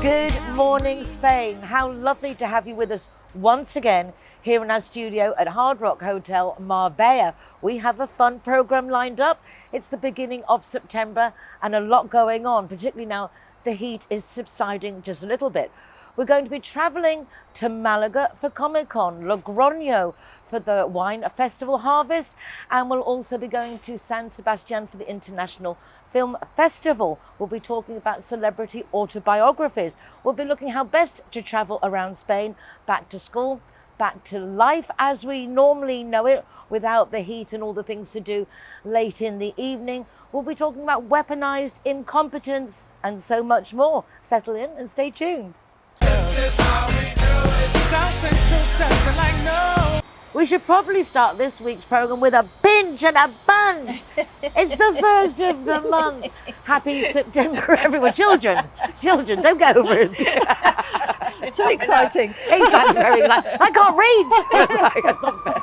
Good morning, Spain. How lovely to have you with us once again here in our studio at Hard Rock Hotel Marbella. We have a fun program lined up. It's the beginning of September and a lot going on, particularly now the heat is subsiding just a little bit. We're going to be traveling to Malaga for Comic Con, Logroño for the wine festival harvest, and we'll also be going to San Sebastián for the International Film Festival. We'll be talking about celebrity autobiographies. We'll be looking how best to travel around Spain, back to school, back to life as we normally know it, without the heat and all the things to do late in the evening. We'll be talking about weaponized incompetence and so much more. Settle in and stay tuned. We should probably start this week's program with a pinch and a bunch. It's the first of the month. Happy September, everyone. Children, don't go over it. Too exciting. Exactly, very exciting. I can't reach. That's not fair.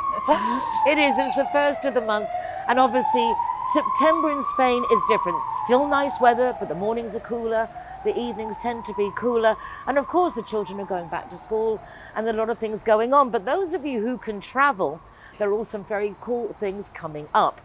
It's the first of the month. And obviously, September in Spain is different. Still nice weather, but the mornings are cooler. The evenings tend to be cooler. And of course, the children are going back to school and there are a lot of things going on. But those of you who can travel, there are all some very cool things coming up.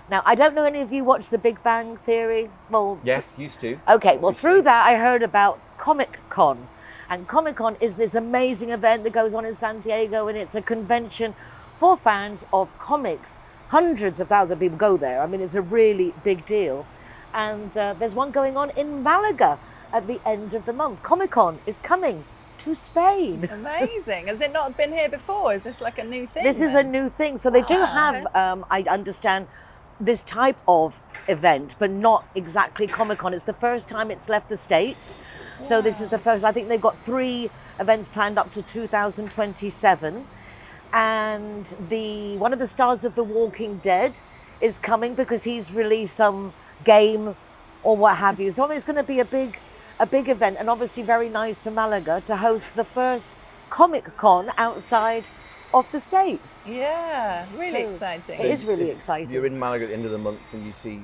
Now, I don't know any of you watch The Big Bang Theory? Well, yes, used to. Okay, well, through that, I heard about Comic Con. And Comic Con is this amazing event that goes on in San Diego, and it's a convention for fans of comics. Hundreds of thousands of people go there. I mean, it's a really big deal. And there's one going on in Malaga at the end of the month. Comic Con is coming to Spain. Amazing. Has it not been here before? Is this like a new thing? This is a new thing. So they do have, I understand, this type of event, but not exactly Comic Con. It's the first time it's left the States. Wow. So this is the first. I think they've got 3 events planned up to 2027. And one of the stars of The Walking Dead is coming because he's released some game or what have you. So I mean, it's going to be a big event, and obviously very nice for Malaga to host the first Comic Con outside of the States. Yeah, really exciting. It is really exciting. You're in Malaga at the end of the month and you see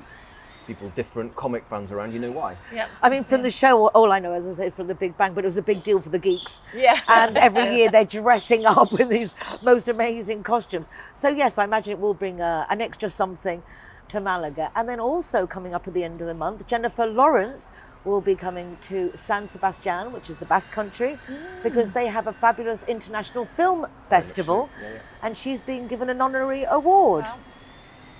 people, different comic fans around, you know why? Yeah. I mean, from the show, all I know, as I said, from The Big Bang, but it was a big deal for the geeks. Yeah. And every year they're dressing up with these most amazing costumes. So yes, I imagine it will bring an extra something to Malaga. And then also coming up at the end of the month, Jennifer Lawrence will be coming to San Sebastián, which is the Basque Country, because they have a fabulous international film festival, and she's being given an honorary award. Wow.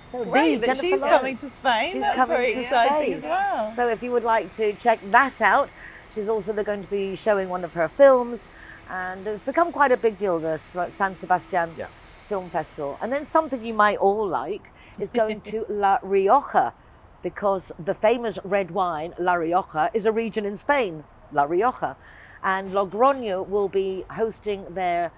So great that Jennifer she's Lawrence coming to Spain. She's That's coming very to exciting Spain as well. So if you would like to check that out, she's also going to be showing one of her films, and it's become quite a big deal, the San Sebastián Film Festival. And then something you might all like is going to La Rioja, because the famous red wine, La Rioja, is a region in Spain, La Rioja. And Logroño will be hosting their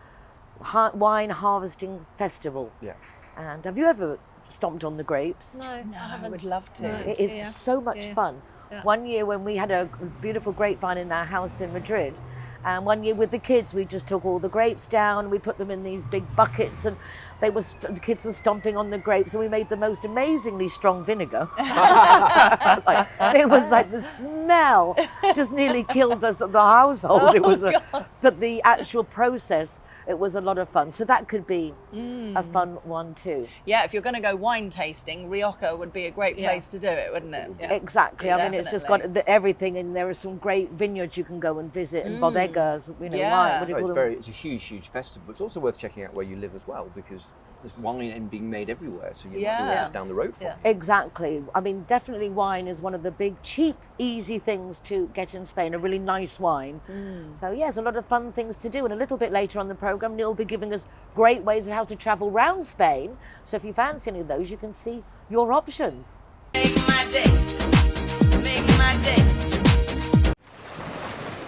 wine harvesting festival. Yeah. And have you ever stomped on the grapes? No, I haven't. I would love to. No. It is so much fun. Yeah. One year when we had a beautiful grapevine in our house in Madrid, and one year with the kids, we just took all the grapes down, we put them in these big buckets, and the kids were stomping on the grapes, and we made the most amazingly strong vinegar. It was like the smell just nearly killed us at the household. But the actual process, it was a lot of fun. So that could be a fun one too. Yeah, if you're going to go wine tasting, Rioja would be a great place to do it, wouldn't it? Yeah. Exactly. I mean, it's just got everything, and there are some great vineyards you can go and visit, and bodegas, wine. What do you call them? It's a huge festival. It's also worth checking out where you live as well, because there's wine being made everywhere, so you're not just down the road from it. Exactly. I mean, definitely wine is one of the big, cheap, easy things to get in Spain, a really nice wine. So yes, a lot of fun things to do. And a little bit later on the programme, Neil will be giving us great ways of how to travel around Spain. So if you fancy any of those, you can see your options. Make my day. Make my day.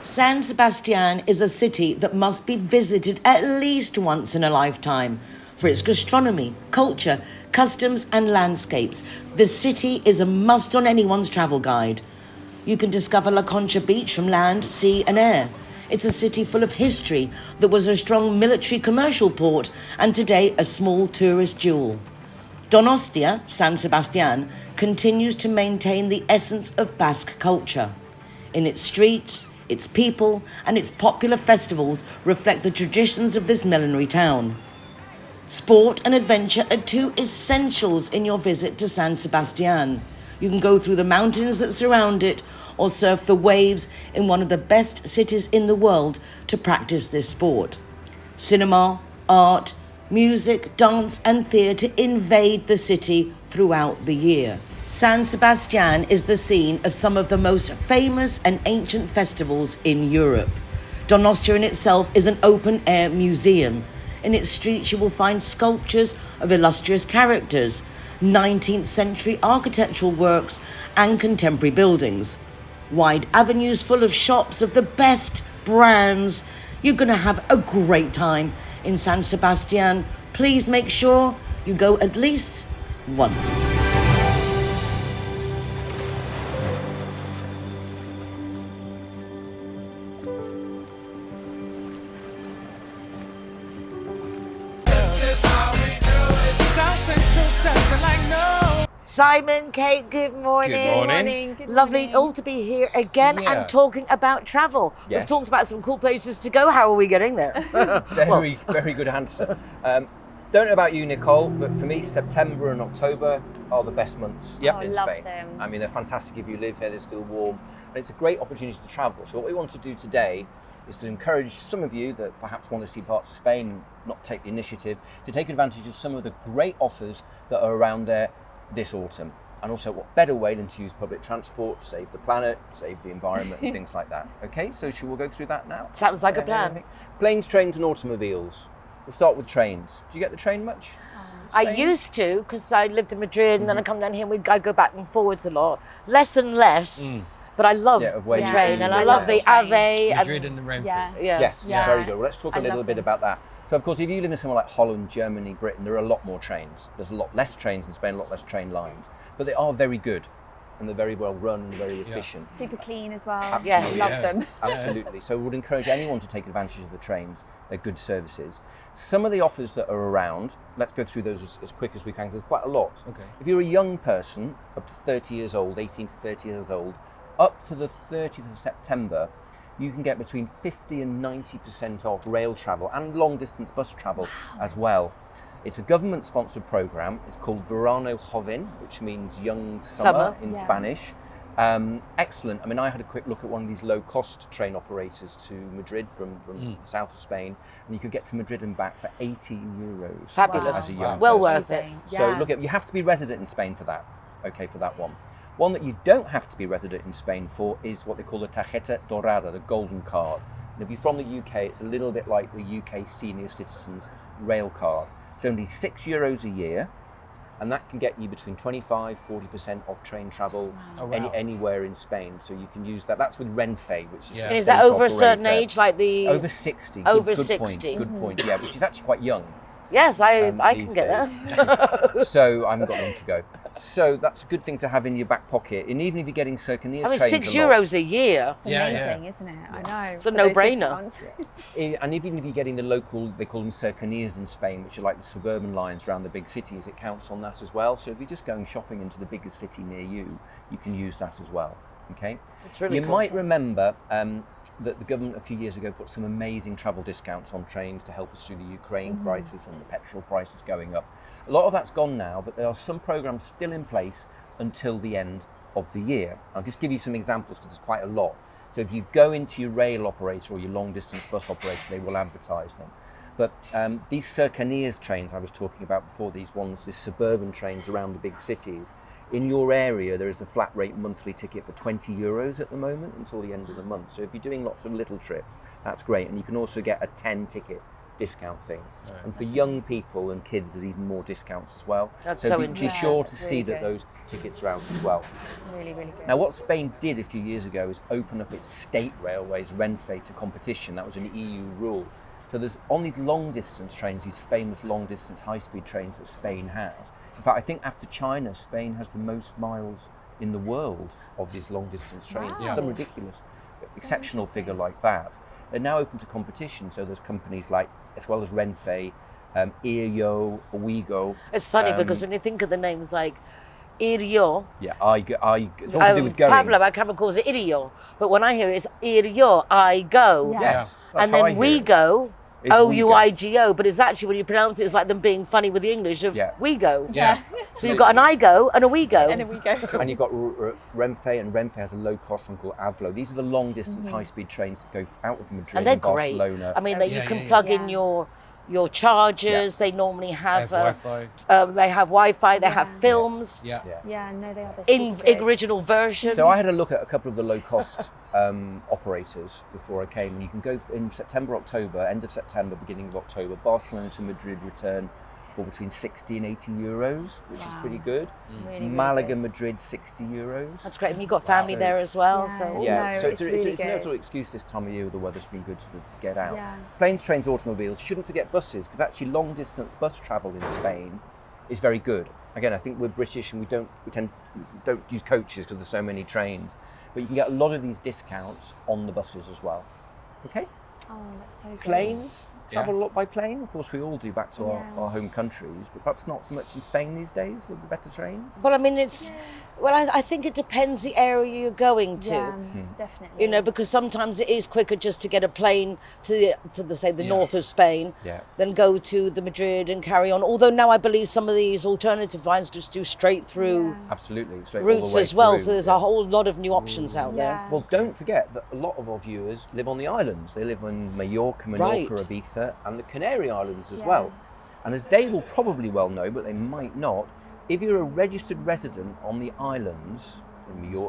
San Sebastián is a city that must be visited at least once in a lifetime. For its gastronomy, culture, customs and landscapes, the city is a must on anyone's travel guide. You can discover La Concha Beach from land, sea and air. It's a city full of history that was a strong military commercial port and today a small tourist jewel. Donostia, San Sebastián, continues to maintain the essence of Basque culture. In its streets, Its people and its popular festivals reflect the traditions of this millinery town. Sport and adventure are two essentials in your visit to San Sebastián. You can go through the mountains that surround it or surf the waves in one of the best cities in the world to practice this sport. Cinema, art, music, dance and theatre invade the city throughout the year. San Sebastián is the scene of some of the most famous and ancient festivals in Europe. Donostia in itself is an open-air museum. In its streets you will find sculptures of illustrious characters, 19th century architectural works and contemporary buildings. Wide avenues full of shops of the best brands. You're going to have a great time in San Sebastián. Please make sure you go at least once. Simon, Kate, good morning. Good morning. Good Lovely morning. all to be here again Yeah. and talking about travel. Yes. We've talked about some cool places to go. How are we getting there? Very good answer. Don't know about you, Nicole, but for me, September and October are the best months Yep. in love Spain. them. I mean, they're fantastic if you live here, they're still warm. And it's a great opportunity to travel. So what we want to do today is to encourage some of you that perhaps want to see parts of Spain and not take the initiative to take advantage of some of the great offers that are around there this autumn. And also, what better way than to use public transport, save the planet, save the environment and things like that. Okay, so shall we go through that now? Sounds like a plan. Anything? Planes, trains and automobiles. We'll start with trains. Do you get the train much? I used to, because I lived in Madrid and then I come down here and I'd go back and forwards a lot. Less and less, but I love Yeah, of where the you train live. and I Yeah. love the Train. Ave. Madrid and the Renfe. Yeah. Yes, Yeah. very good. Well, let's talk a I little love bit them. about that. So, of course, if you live in somewhere like Holland, Germany, Britain, there are a lot more trains. There's a lot less trains in Spain, a lot less train lines. But they are very good and they're very well run and very efficient. Super clean as well. Absolutely. Love Yeah. them. Absolutely. So we would encourage anyone to take advantage of the trains. They're good services. Some of the offers that are around, let's go through those as quick as we can, 'cause there's quite a lot. Okay. If you're a young person, up to 30 years old, 18 to 30 years old, up to the 30th of September, you can get between 50 and 90% off rail travel and long distance bus travel as well. It's a government sponsored program. It's called Verano Joven, which means young summer in Yeah. Spanish. Excellent. I mean, I had a quick look at one of these low-cost train operators to Madrid from the south of Spain, and you could get to Madrid and back for 18 euros. Fabulous. As a young Well person. worth it. Amazing. So Yeah. look at, you have to be resident in Spain for that. Okay, for that one. One that you don't have to be resident in Spain for is what they call the tarjeta dorada, the golden card. And if you're from the UK, it's a little bit like the UK senior citizens rail card. It's only €6 a year, and that can get you between 25-40% off train travel Oh, wow. anywhere in Spain. So you can use that. That's with Renfe, which is Yeah. a And is that state over a certain operator. age, like the... Over 60. Over good 60. Point, good point. Yeah, which is actually quite young. Yes, I can these get days. that. So I haven't got long to go. So that's a good thing to have in your back pocket. And even if you're getting Cercanías I mean, trains €6 a year. It's Yeah, amazing, yeah. isn't it? I know. It's a for those no-brainer. discounts. and even if you're getting the local, they call them Cercanías in Spain, which are like the suburban lines around the big cities, it counts on that as well. So if you're just going shopping into the biggest city near you, you can use that as well. Okay. It's really You cool. might remember that the government a few years ago put some amazing travel discounts on trains to help us through the Ukraine crisis and the petrol prices going up. A lot of that's gone now, but there are some programs still in place until the end of the year. I'll just give you some examples because there's quite a lot. So if you go into your rail operator or your long distance bus operator, they will advertise them. But these Cercanías trains I was talking about before, these suburban trains around the big cities, in your area there is a flat rate monthly ticket for €20 at the moment until the end of the month. So if you're doing lots of little trips, that's great. And you can also get a 10 ticket discount thing. Right. And for young people and kids, there's even more discounts as well. That's so so be interesting. sure Yeah, to that's see really that good. those tickets are out as well. Really, really good. Now, what Spain did a few years ago is open up its state railways, Renfe, to competition. That was an EU rule. So there's, on these long distance trains, these famous long distance high speed trains that Spain has. In fact, I think after China, Spain has the most miles in the world of these long distance trains. Wow. Some ridiculous, exceptional figure like that. They're now open to competition. So there's companies like, as well as Renfe, Iyo, Ouigo. It's funny because when you think of the names like ir yo. Yeah, it's all to do with going. Pablo, my camera calls it ir yo, but when I hear it, it's ir yo, I go. Yeah. Yes, that's And how I then hear we it. go, It's we go. OUIGO, but it's actually when you pronounce it, it's like them being funny with the English of Yeah. we go. Yeah. So you've got an I go and a we go. And then we go. And you've got Renfe, and Renfe has a low-cost one called Avlo. These are the long-distance high-speed trains that go out of Madrid And they're and great. Barcelona. I mean, that you Yeah, can yeah, plug yeah. in your chargers. They normally have Wi-Fi. they have Wi-Fi. They have Yeah. films Yeah. Yeah, no, they are. They're in super good. original version. So I had a look at a couple of the low-cost operators before I came, and you can go in September, October, end of September, beginning of October, Barcelona to Madrid return for between 60 and 80 euros, which is pretty good. Really, really Malaga, good. Madrid, 60 euros. That's great. And you've got family So- there as well. Yeah. So Yeah, No, so it's it's really no good. sort of excuse this time of year. The weather's been good to get out. Yeah. Planes, trains, automobiles. Shouldn't forget buses, because actually long distance bus travel in Spain is very good. Again, I think we're British and we don't use coaches because there's so many trains, but you can get a lot of these discounts on the buses as well. Okay. Oh, that's so good. Planes. Travel Yeah. a lot by plane. Of course, we all do back to Yeah. our home countries, but perhaps not so much in Spain these days with the better trains. Well, I mean, it's I think it depends the area you're going to. Yeah, definitely. You know, because sometimes it is quicker just to get a plane to the north of Spain Yeah. than go to the Madrid and carry on. Although now I believe some of these alternative lines just do straight through Absolutely. Straight all routes the way as well. through, So there's yeah. a whole lot of new options out there. Yeah. Well, don't forget that a lot of our viewers live on the islands. They live on Mallorca, Right. Ibiza, and the Canary Islands as Yeah. well. And as they will probably well know, but they might not, if you're a registered resident on the islands,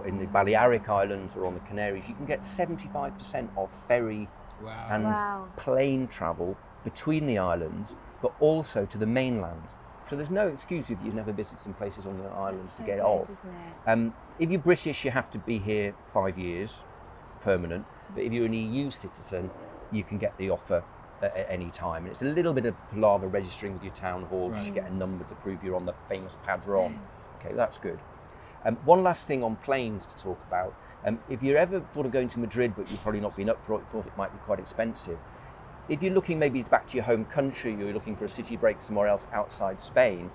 in the Balearic Islands or on the Canaries, you can get 75% off ferry Wow. and Wow. plane travel between the islands, but also to the mainland. So there's no excuse if you've never visited some places on the islands So to get good, off. isn't it? If you're British, you have to be here 5 years, permanent. But if you're an EU citizen, you can get the offer at any time. And it's a little bit of palaver registering with your town hall. You should get a number to prove you're on the famous Padron. Okay, that's good. One last thing on planes to talk about. If you're ever thought of going to Madrid, but you've probably not been up for it, thought it might be quite expensive. If you're looking maybe back to your home country, or you're looking for a city break somewhere else outside Spain,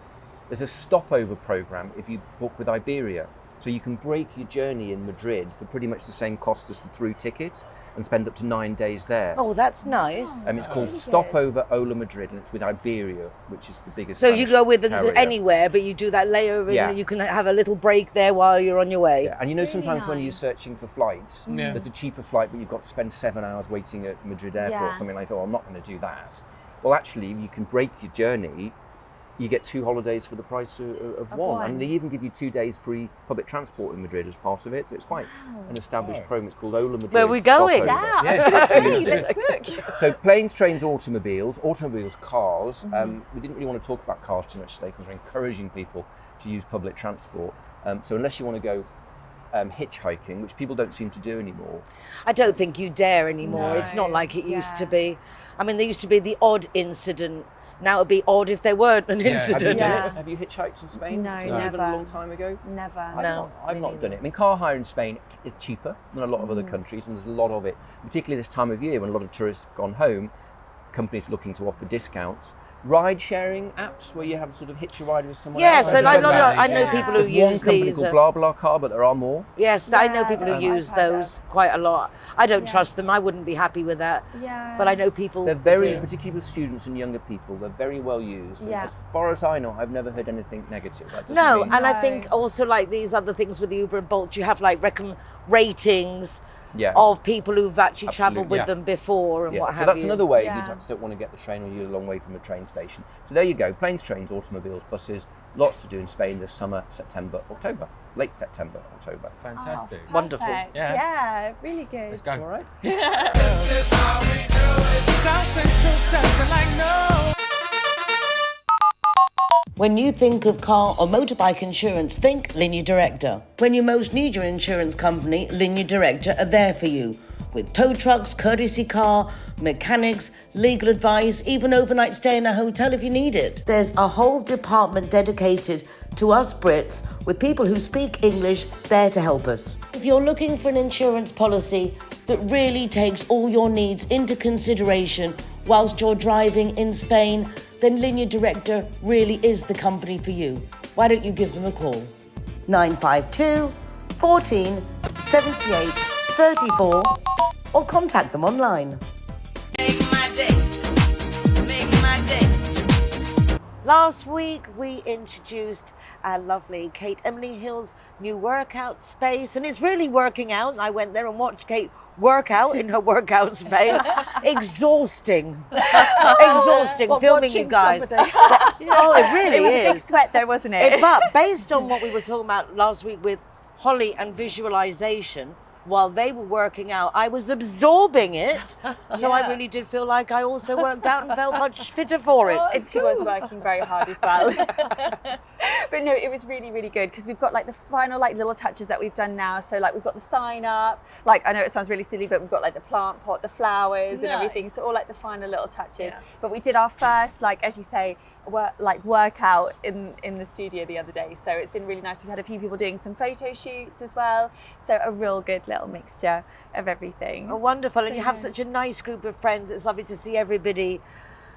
there's a stopover program if you book with Iberia. So you can break your journey in Madrid for pretty much the same cost as the through ticket and spend up to 9 days there. Oh, that's nice. It's called really good. Stopover Ola Madrid, and it's with Iberia, which is the biggest. So you Spanish go with them carrier. to anywhere, but you do that layer and Yeah. you can have a little break there while you're on your way. Yeah, and you know sometimes when you're nice. searching for flights, Yeah. there's a cheaper flight, but you've got to spend 7 hours waiting at Madrid airport Yeah. or something like that. Oh, I'm not going to do that. Well, actually, if you can break your journey, you get 2 holidays for the price of one. And they even give you 2 days free public transport in Madrid as part of it. So it's quite an established program. It's called Ola Madrid. Where are we going? Stopover. Yeah, Yes, absolutely. absolutely. Let's book. So planes, trains, automobiles, cars. We didn't really want to talk about cars too much today because we're encouraging people to use public transport. So unless you want to go hitchhiking, which people don't seem to do anymore. I don't think you dare anymore. No. It's not like it used to Yeah. be. I mean, there used to be the odd incident. Now it'd be odd if there weren't an Yeah. Have you incident. done Yeah. it? Have you hitchhiked in Spain? No, Even never. a long time ago? Never. No. I've not done it. I mean, car hire in Spain is cheaper than a lot of other countries, and there's a lot of it, particularly this time of year when a lot of tourists have gone home. Companies looking to offer discounts. Ride sharing apps where you have sort of hitch a ride with someone Yes, else. and I've I know, done that, I know yeah. people who There's one use company these. called BlaBlaCar, but there are more. Yes, I know Yeah, people who that's use what I've heard those quite a lot. I don't Yeah. trust them. I wouldn't be happy with that. Yeah. But I know people. They're who very, do. particularly with students and younger people, they're very well used. And Yeah. as far as I know, I've never heard anything negative. That doesn't No, mean- and I No. think also like these other things with Uber and Bolt, you have like ratings yeah. of people who've actually travelled Absolutely, with yeah. them before and Yeah, what so have that's you. another way if Yeah. you perhaps don't want to get the train or you're a long way from a train station. So there you go, planes, trains, automobiles, buses, lots to do in Spain this summer, September, October, late September, October. Fantastic. Wonderful. Perfect. Yeah. Yeah, really good. Let's go. All right. When you think of car or motorbike insurance, think Linea Directa. When you most need your insurance company, Linea Directa are there for you. With tow trucks, courtesy car, mechanics, legal advice, even overnight stay in a hotel if you need it. There's a whole department dedicated to us Brits with people who speak English there to help us. If you're looking for an insurance policy that really takes all your needs into consideration whilst you're driving in Spain, then Linea Directa really is the company for you. Why don't you give them a call? 952 14 78 34 or contact them online. Make my day. Make my day. Last week we introduced our lovely Kate Emily Hill's new workout space, and it's really working out. I went there and watched Kate work out in her workout space. Exhausting. Exhausting filming you guys. Oh, it really It was is. a big sweat though, wasn't it? But based on what we were talking about last week with Holly and visualization, while they were working out, I was absorbing it. So I really did feel like I also worked out and felt much fitter for it. And she was working very hard as well. But no, it was really, really good because we've got like the final like little touches that we've done now. So like we've got the sign up, like I know it sounds really silly, but we've got like the plant pot, the flowers and everything. So all like the final little touches. But we did our first, like as you say, workout in the studio the other day. So it's been really nice. We've had a few people doing some photo shoots as well. So a real good little mixture of everything. Oh, wonderful. And you have such a nice group of friends. It's lovely to see everybody,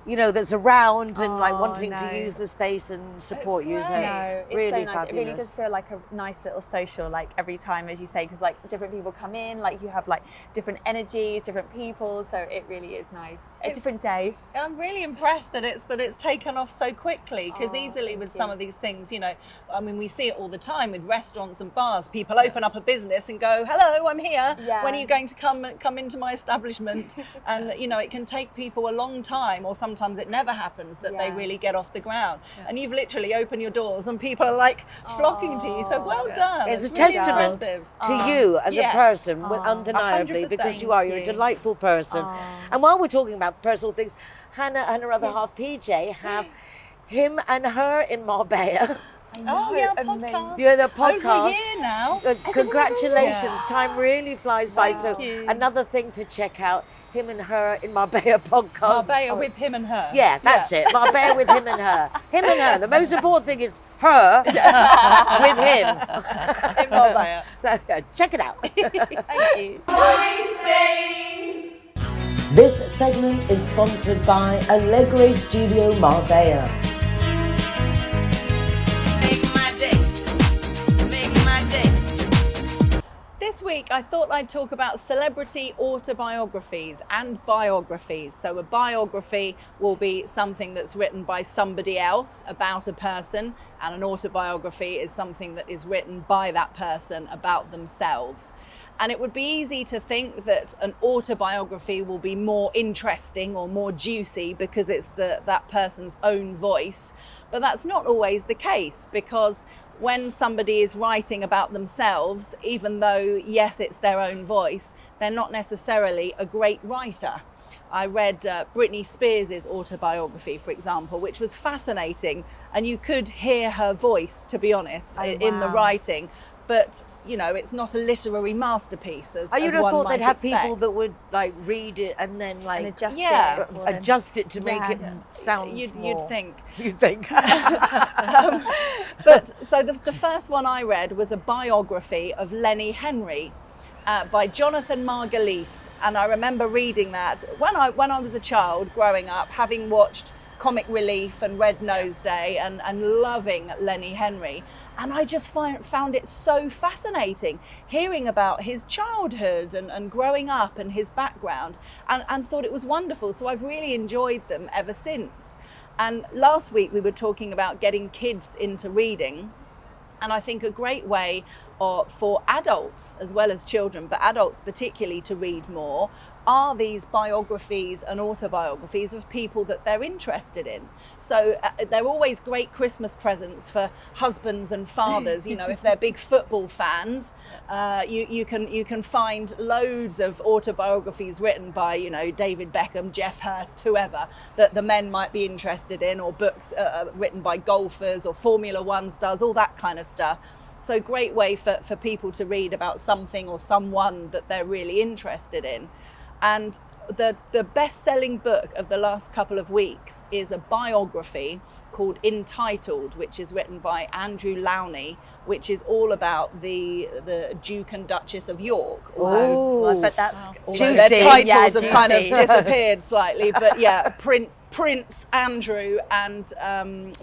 you know, that's around and like wanting to use the space and support you. So No, it's really so nice. fabulous. It really does feel like a nice little social, like every time, as you say, because like different people come in, like you have like different energies, different people. So it really is nice. A different day. I'm really impressed that it's taken off so quickly, because easily with some of these things, you know, I mean, we see it all the time with restaurants and bars. People open up a business and go, "Hello, I'm here. Yeah. When are you going to come into my establishment?" And you know, it can take people a long time, or sometimes it never happens that they really get off the ground. And you've literally opened your doors and people are like flocking to you. So well done. It's a really testament impressive. to you as a Yes. person, undeniably, 100%. because you're a delightful person. And while we're talking about personal things, Hannah and her other half, PJ, have him and her in Marbella. Oh yeah, amazing. podcast. Yeah, the podcast. Over a year now. Congratulations, time really flies by. So you. another thing to check out, him and her in Marbella podcast. Marbella with him and her. Yeah, that's it. Marbella with him and her. Him and her. The most important thing is her with him. In Marbella. So, yeah, check it out. Thank you. This segment is sponsored by Alegre Studio Marbella. Make my day. Make my day. This week I thought I'd talk about celebrity autobiographies and biographies. So a biography will be something that's written by somebody else about a person, and an autobiography is something that is written by that person about themselves. And it would be easy to think that an autobiography will be more interesting or more juicy because it's that person's own voice. But that's not always the case, because when somebody is writing about themselves, even though, yes, it's their own voice, they're not necessarily a great writer. I read Britney Spears' autobiography, for example, which was fascinating. And you could hear her voice, to be honest, in the writing. But you know, it's not a literary masterpiece as I would have one thought might they'd have expect. people that would like read it and then like And adjust Yeah. it. for them. adjust it to make it sound You'd more. think. You'd think. But so the first one I read was a biography of Lenny Henry by Jonathan Margulies, and I remember reading that when I was a child growing up, having watched Comic Relief and Red Nose Day and loving Lenny Henry. And I just found it so fascinating hearing about his childhood and growing up and his background, and thought it was wonderful. So I've really enjoyed them ever since. And last week we were talking about getting kids into reading. And I think a great way for adults as well as children, but adults particularly, to read more are these biographies and autobiographies of people that they're interested in. So they're always great Christmas presents for husbands and fathers. You know, if they're big football fans, you can find loads of autobiographies written by, you know, David Beckham, Jeff Hurst, whoever, that the men might be interested in, or books written by golfers or Formula One stars, all that kind of stuff. So great way for people to read about something or someone that they're really interested in. And the best-selling book of the last couple of weeks is a biography called Entitled, which is written by Andrew Lowney, which is all about the Duke and Duchess of York. Ooh. But that's Although their Juicy. titles Yeah, have kind of juicy. disappeared slightly, but yeah, Prince Andrew and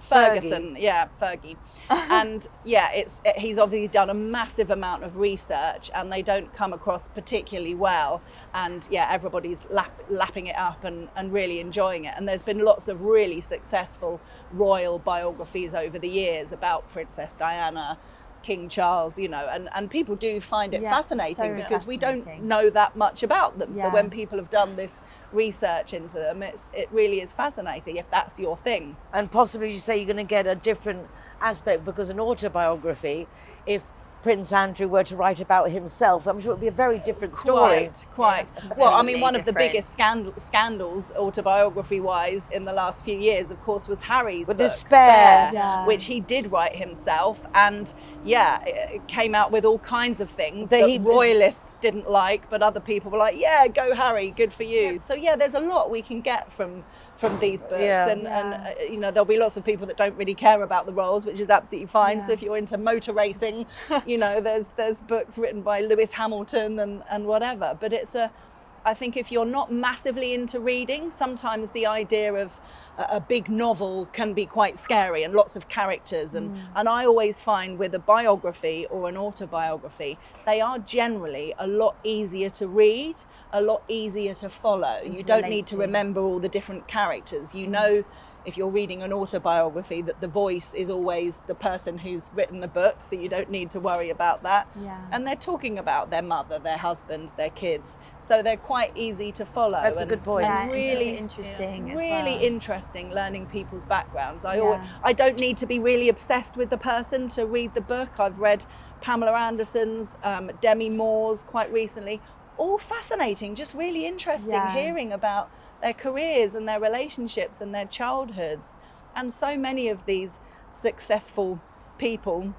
Ferguson. Yeah, Fergie. And yeah, he's obviously done a massive amount of research, and they don't come across particularly well. And yeah, everybody's lapping it up and really enjoying it. And there's been lots of really successful royal biographies over the years about Princess Diana, King Charles, you know, and people do find it fascinating so because we fascinating. don't know that much about them. So Yeah. when people have done this research into them, it really is fascinating if that's your thing. And possibly you say you're going to get a different aspect, because an autobiography, if Prince Andrew were to write about himself, I'm sure it would be a very different story. Quite. Well, I mean, Completely one of the different. biggest scandals, autobiography-wise, in the last few years, of course, was Harry's With book, the Spare. Yeah. which he did write himself, and yeah, it came out with all kinds of things That that he- royalists didn't like, but other people were like, yeah, go Harry, good for you. So yeah, there's a lot we can get from these books, Yeah. and you know, there'll be lots of people that don't really care about the roles, which is absolutely fine. Yeah. So if you're into motor racing, you know, there's books written by Lewis Hamilton and whatever. But I think if you're not massively into reading, sometimes the idea of a big novel can be quite scary and lots of characters, and I always find with a biography or an autobiography, they are generally a lot easier to read, a lot easier to follow. And You to don't relate need to to. remember all the different characters. You know, if you're reading an autobiography, that the voice is always the person who's written the book, so you don't need to worry about that. Yeah. And they're talking about their mother, their husband, their kids, so they're quite easy to follow. That's a and- good point. Yeah, and it's really really interesting as really well. interesting learning people's backgrounds. Yeah. I don't need to be really obsessed with the person to read the book. I've read Pamela Anderson's, Demi Moore's quite recently. All fascinating, just really interesting, Yeah. hearing about their careers and their relationships and their childhoods. And so many of these successful people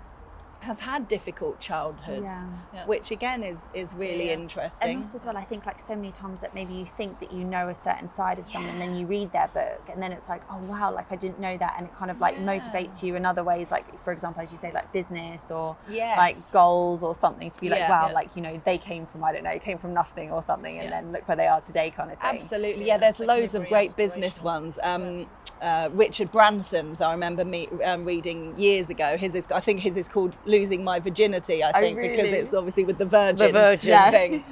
have had difficult childhoods, Yeah. which again is really And interesting. also as well, I think like so many times that maybe you think that you know a certain side of someone, and then you read their book, and then it's like, oh wow, like I didn't know that, and it kind of like motivates you in other ways, like for example, as you say, like business or Yes. like goals or something, to be like, Yeah. wow, Yeah. like, you know, they came from, I don't know, came from nothing or something, and then look where they are today, kind of thing. Absolutely, yeah. There's loads of great business ones. Richard Branson's, I remember me reading years ago. I think his is called "Losing My Virginity." I think because really? it's obviously with the virgin, Virgin. thing,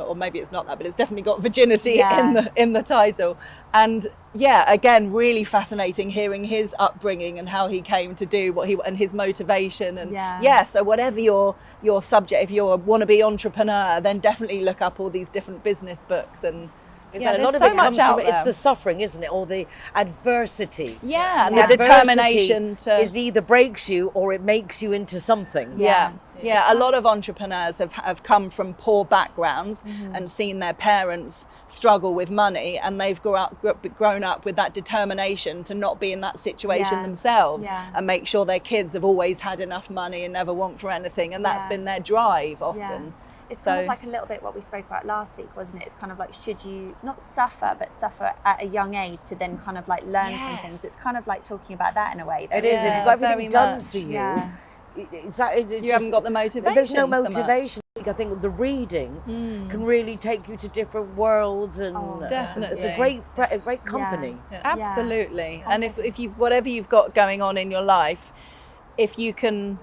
or maybe it's not that, but it's definitely got virginity Yeah. in the title. And yeah, again, really fascinating hearing his upbringing and how he came to do what he and his motivation. And Yeah. so whatever your subject, if you're a wannabe entrepreneur, then definitely look up all these different business books and. Yeah, a there's lot of so it much comes out from there. it's the suffering, isn't it, or the adversity. Yeah, and The the adversity determination to. is either breaks you or it makes you into something. Yeah. A lot of entrepreneurs have come from poor backgrounds and seen their parents struggle with money, and they've grown up with that determination to not be in that situation Yeah. themselves Yeah. and make sure their kids have always had enough money and never want for anything, and that's Yeah. been their drive often. Yeah. It's kind of So- like a little bit what we spoke about last week, wasn't it? It's kind of like, should you not suffer, but suffer at a young age to then kind of like learn from things. It's kind of like talking about that in a way. It is. If Yeah, you've got very everything done much. for you, Yeah. You haven't got the motivation. There's no so much. motivation. I think the reading can really take you to different worlds, and Oh, definitely. it's a great company. Absolutely. And if you've whatever you've got going on in your life, if you can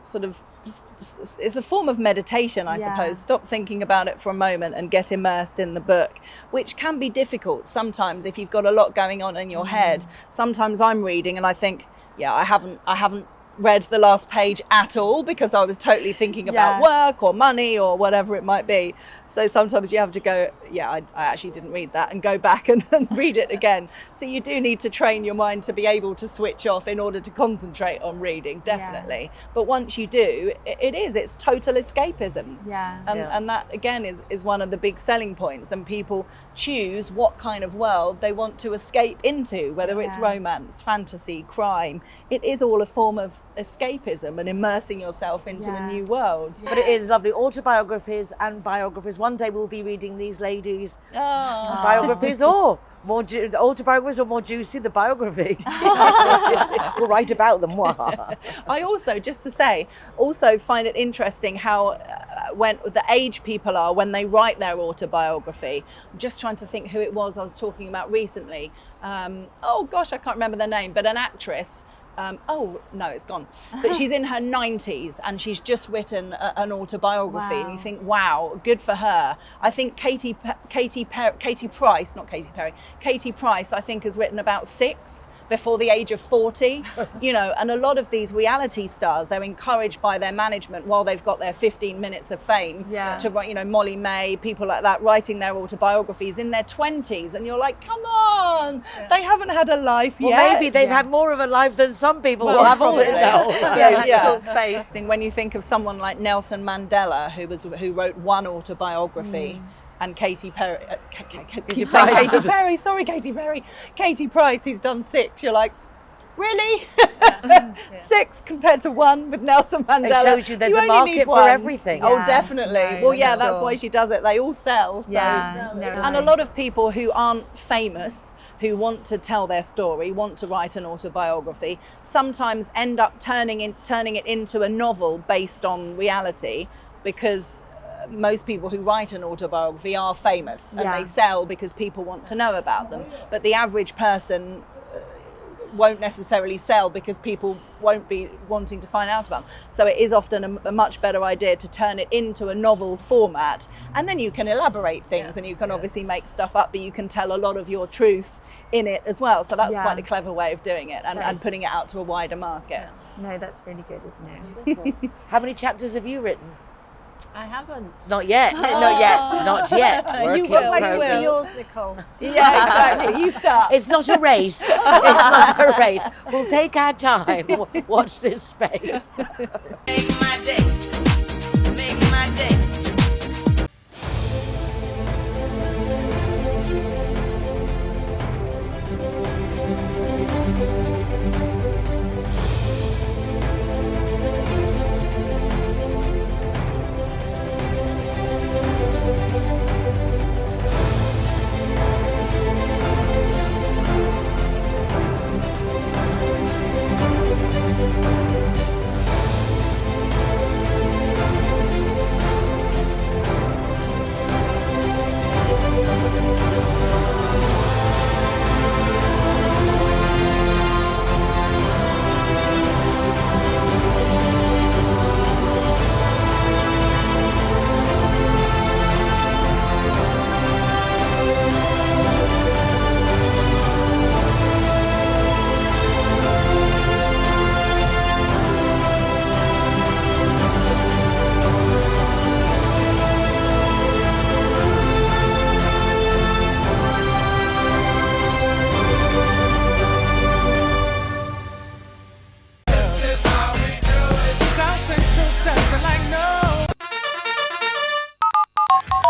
sort of, it's a form of meditation, I Yeah. suppose. Stop thinking about it for a moment and get immersed in the book, which can be difficult sometimes if you've got a lot going on in your head. Sometimes I'm reading and I think, I haven't read the last page at all because I was totally thinking about work or money or whatever it might be. So sometimes you have to go, I actually didn't read that, and go back and read it again. So you do need to train your mind to be able to switch off in order to concentrate on reading, definitely. But once you do, it's total escapism. Yeah. And that again is one of the big selling points. And people choose what kind of world they want to escape into, whether it's Yeah. romance, fantasy, crime. It is all a form of escapism and immersing yourself into a new world. But it is lovely. Autobiographies and biographies. One day we'll be reading these ladies' biographies, or more autobiographies, or more juicy, the biography. We'll write about them. I also, just to say, also find it interesting how when the age people are when they write their autobiography. I'm just trying to think who it was I was talking about recently. Oh gosh, I can't remember their name, but an actress. Oh no, it's gone. But she's in her 90s and she's just written an autobiography, and you think, wow, good for her. I think Katie Price, I think has written about 6 before the age of 40. You know, and a lot of these reality stars, they're encouraged by their management while they've got their 15 minutes of fame to write, you know, Molly May, people like that, writing their autobiographies in their 20s, and you're like, come on, they haven't had a life yet. Well, maybe they've had more of a life than some people who have all it now. Short space. When you think of someone like Nelson Mandela, who wrote one autobiography, and Katie Perry, Katie Price, who's done 6. You're like, really? 6 compared to 1 with Nelson Mandela. It shows you there's a only market need for one. everything. Oh, definitely. No, well, yeah, for that's sure. why she does it. They all sell. So. And a lot of people who aren't famous, who want to tell their story, want to write an autobiography, sometimes end up turning it into a novel based on reality, because most people who write an autobiography are famous and they sell because people want to know about them. But the average person won't necessarily sell because people won't be wanting to find out about them. So it is often a much better idea to turn it into a novel format, and then you can elaborate things and you can obviously make stuff up, but you can tell a lot of your truth in it as well. So that's quite a clever way of doing it, and putting it out to a wider market. No, that's really good, isn't it? How many chapters have you written? I haven't. Not yet. Not yet. Not yet. You Work will. in Wait till progress. yours, Nicole. Yeah, exactly. You start. It's not a race. It's not a race. We'll take our time. Watch this space. Make my day. Make my day.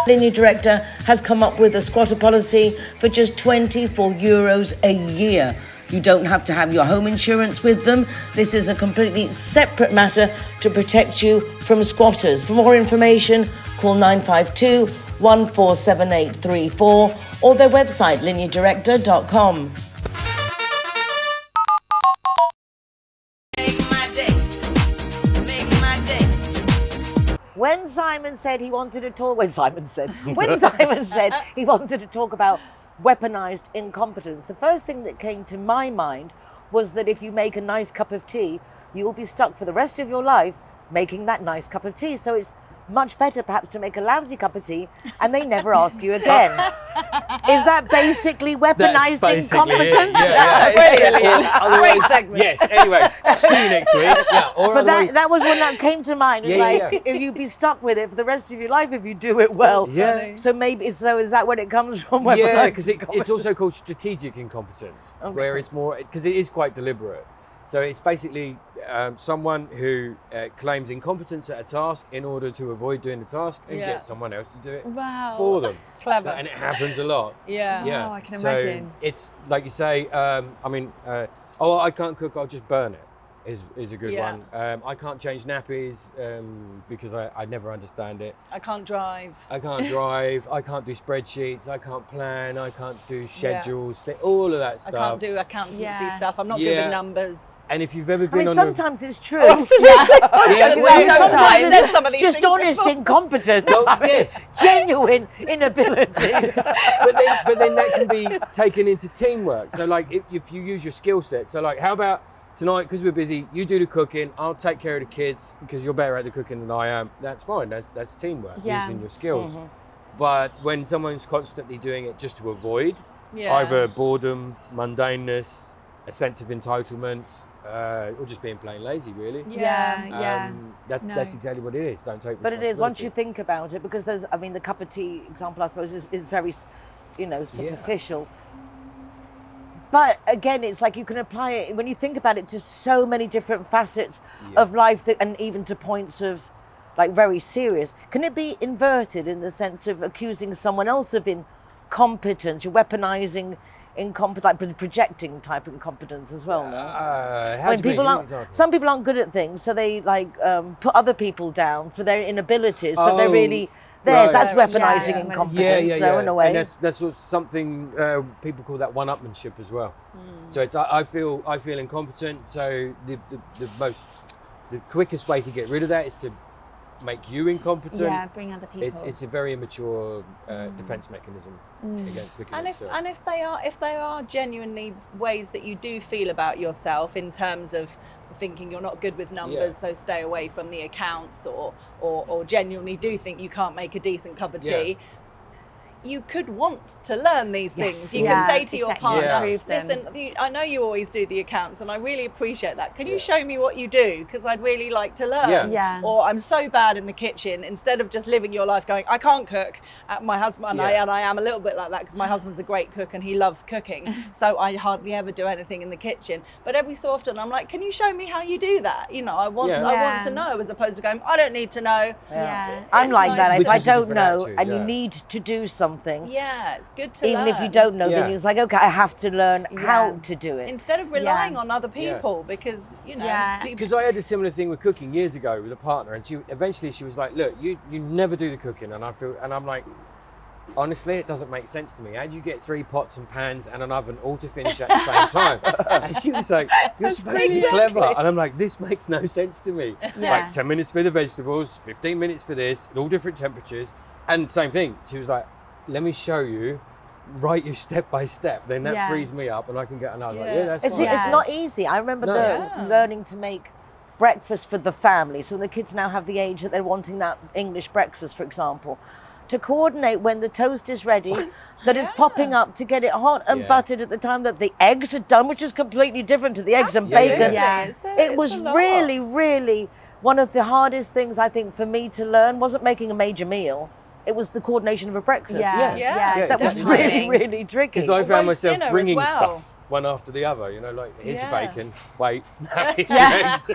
Linear Director has come up with a squatter policy for just €24 a year. You don't have to have your home insurance with them. This is a completely separate matter to protect you from squatters. For more information, call 952 147834 or their website, lineardirector.com. Make my day. Make my day. When Simon said he wanted to talk, when Simon said he wanted to talk about weaponized incompetence, the first thing that came to my mind was that if you make a nice cup of tea, you will be stuck for the rest of your life making that nice cup of tea. So it's much better perhaps to make a lousy cup of tea and they never ask you again. Is that basically weaponized incompetence? Great segment. Yes, anyways, see you next week. Yeah, or But otherwise- that was when that came to mind. It's if you'd be stuck with it for the rest of your life if you do it well. Yeah. So is that when it comes from? Yeah, weaponized because it's also called strategic incompetence, where it's more, because it is quite deliberate. So it's basically someone who claims incompetence at a task in order to avoid doing the task and get someone else to do it for them. Clever. And it happens a lot. Yeah. Yeah. Oh, I can so imagine. it's like you say, I can't cook, I'll just burn it. is a good one. I can't change nappies because I never understand it. I can't drive. I can't drive. I can't do spreadsheets. I can't plan. I can't do schedules. All of that stuff. I can't do accountancy Yeah. stuff. I'm not good Yeah. with numbers. And if you've ever I been mean, on sometimes it's true. Yeah. Well, Yeah. sometimes I've said it's some of these just things honest before. incompetence. Well, yes. Genuine inability. but then that can be taken into teamwork. So like if you use your skill set. So like, how about tonight, because we're busy, you do the cooking, I'll take care of the kids because you're better at the cooking than I am. That's fine. That's teamwork, Yeah. using your skills. But when someone's constantly doing it just to avoid Yeah. either boredom, mundaneness, a sense of entitlement, or just being plain lazy, really. Yeah. That's exactly what it is. Don't take But it is, once you responsibility. think about it, because there's, I mean, the cup of tea example, I suppose, is very, superficial. But again, it's like you can apply it, when you think about it, to so many different facets of life and even to points of, like, very serious. Can it be inverted in the sense of accusing someone else of incompetence? You're weaponizing incompetence, like projecting type incompetence as well, no? How do you mean? Give me an example. Some people aren't good at things, so they put other people down for their inabilities, but they're really theirs. right. That's weaponizing Yeah. incompetence, though, in a way. And that's something people call that one-upmanship as well. So it's I feel incompetent. So the quickest way to get rid of that is to make you incompetent. Yeah, bring other people. It's a very immature defense mechanism against looking And at if yourself. if they are genuinely ways that you do feel about yourself in terms of thinking you're not good with numbers, so stay away from the accounts, or genuinely do think you can't make a decent cup of tea. You could want to learn these things. You Yeah, can say to your exactly. partner, Improve them. listen, I know you always do the accounts and I really appreciate that. Can you show me what you do? Because I'd really like to learn. Yeah. Or I'm so bad in the kitchen, instead of just living your life going, I can't cook. My husband, and I am a little bit like that because my husband's a great cook and he loves cooking. So I hardly ever do anything in the kitchen. But every so often I'm like, can you show me how you do that? You know, I want to know, as opposed to going, I don't need to know. Yeah. I'm It's like nice. that. Which If I is a don't different know attitude, and you yeah. need to do something, Yeah, it's good to even learn. if you don't know, then Yeah. it's like, okay, I have to learn how to do it. Instead of relying Yeah. on other people, because, you know, Yeah. people, Because I had a similar thing with cooking years ago with a partner, and she was like, "Look, you never do the cooking," and I'm like, honestly, it doesn't make sense to me. How do you get 3 pots and pans and an oven all to finish at the same time? And she was like, "You're supposed to be clever," and I'm like, "This makes no sense to me." Yeah. Like 10 minutes for the vegetables, 15 minutes for this, at all different temperatures, and same thing. She was like, "Let me show you." Write you step by step, then that Yeah. frees me up and I can get another. Yeah. Yeah, that's It's, fine. it's not easy. I remember No. learning to make breakfast for the family. So when the kids now have the age that they're wanting that English breakfast, for example, to coordinate when the toast is ready, that is popping up to get it hot and Yeah. buttered at the time that the eggs are done, which is completely different to the eggs and bacon. Yeah. It was really, really one of the hardest things, I think, for me to learn. Wasn't making a major meal. It was the coordination of a breakfast. Yeah. Yeah. That was Definitely. really, really tricky. Because I found roast myself dinner as bringing well. stuff one after the other, you know, like here's your Yeah. bacon, wait, here's your eggs.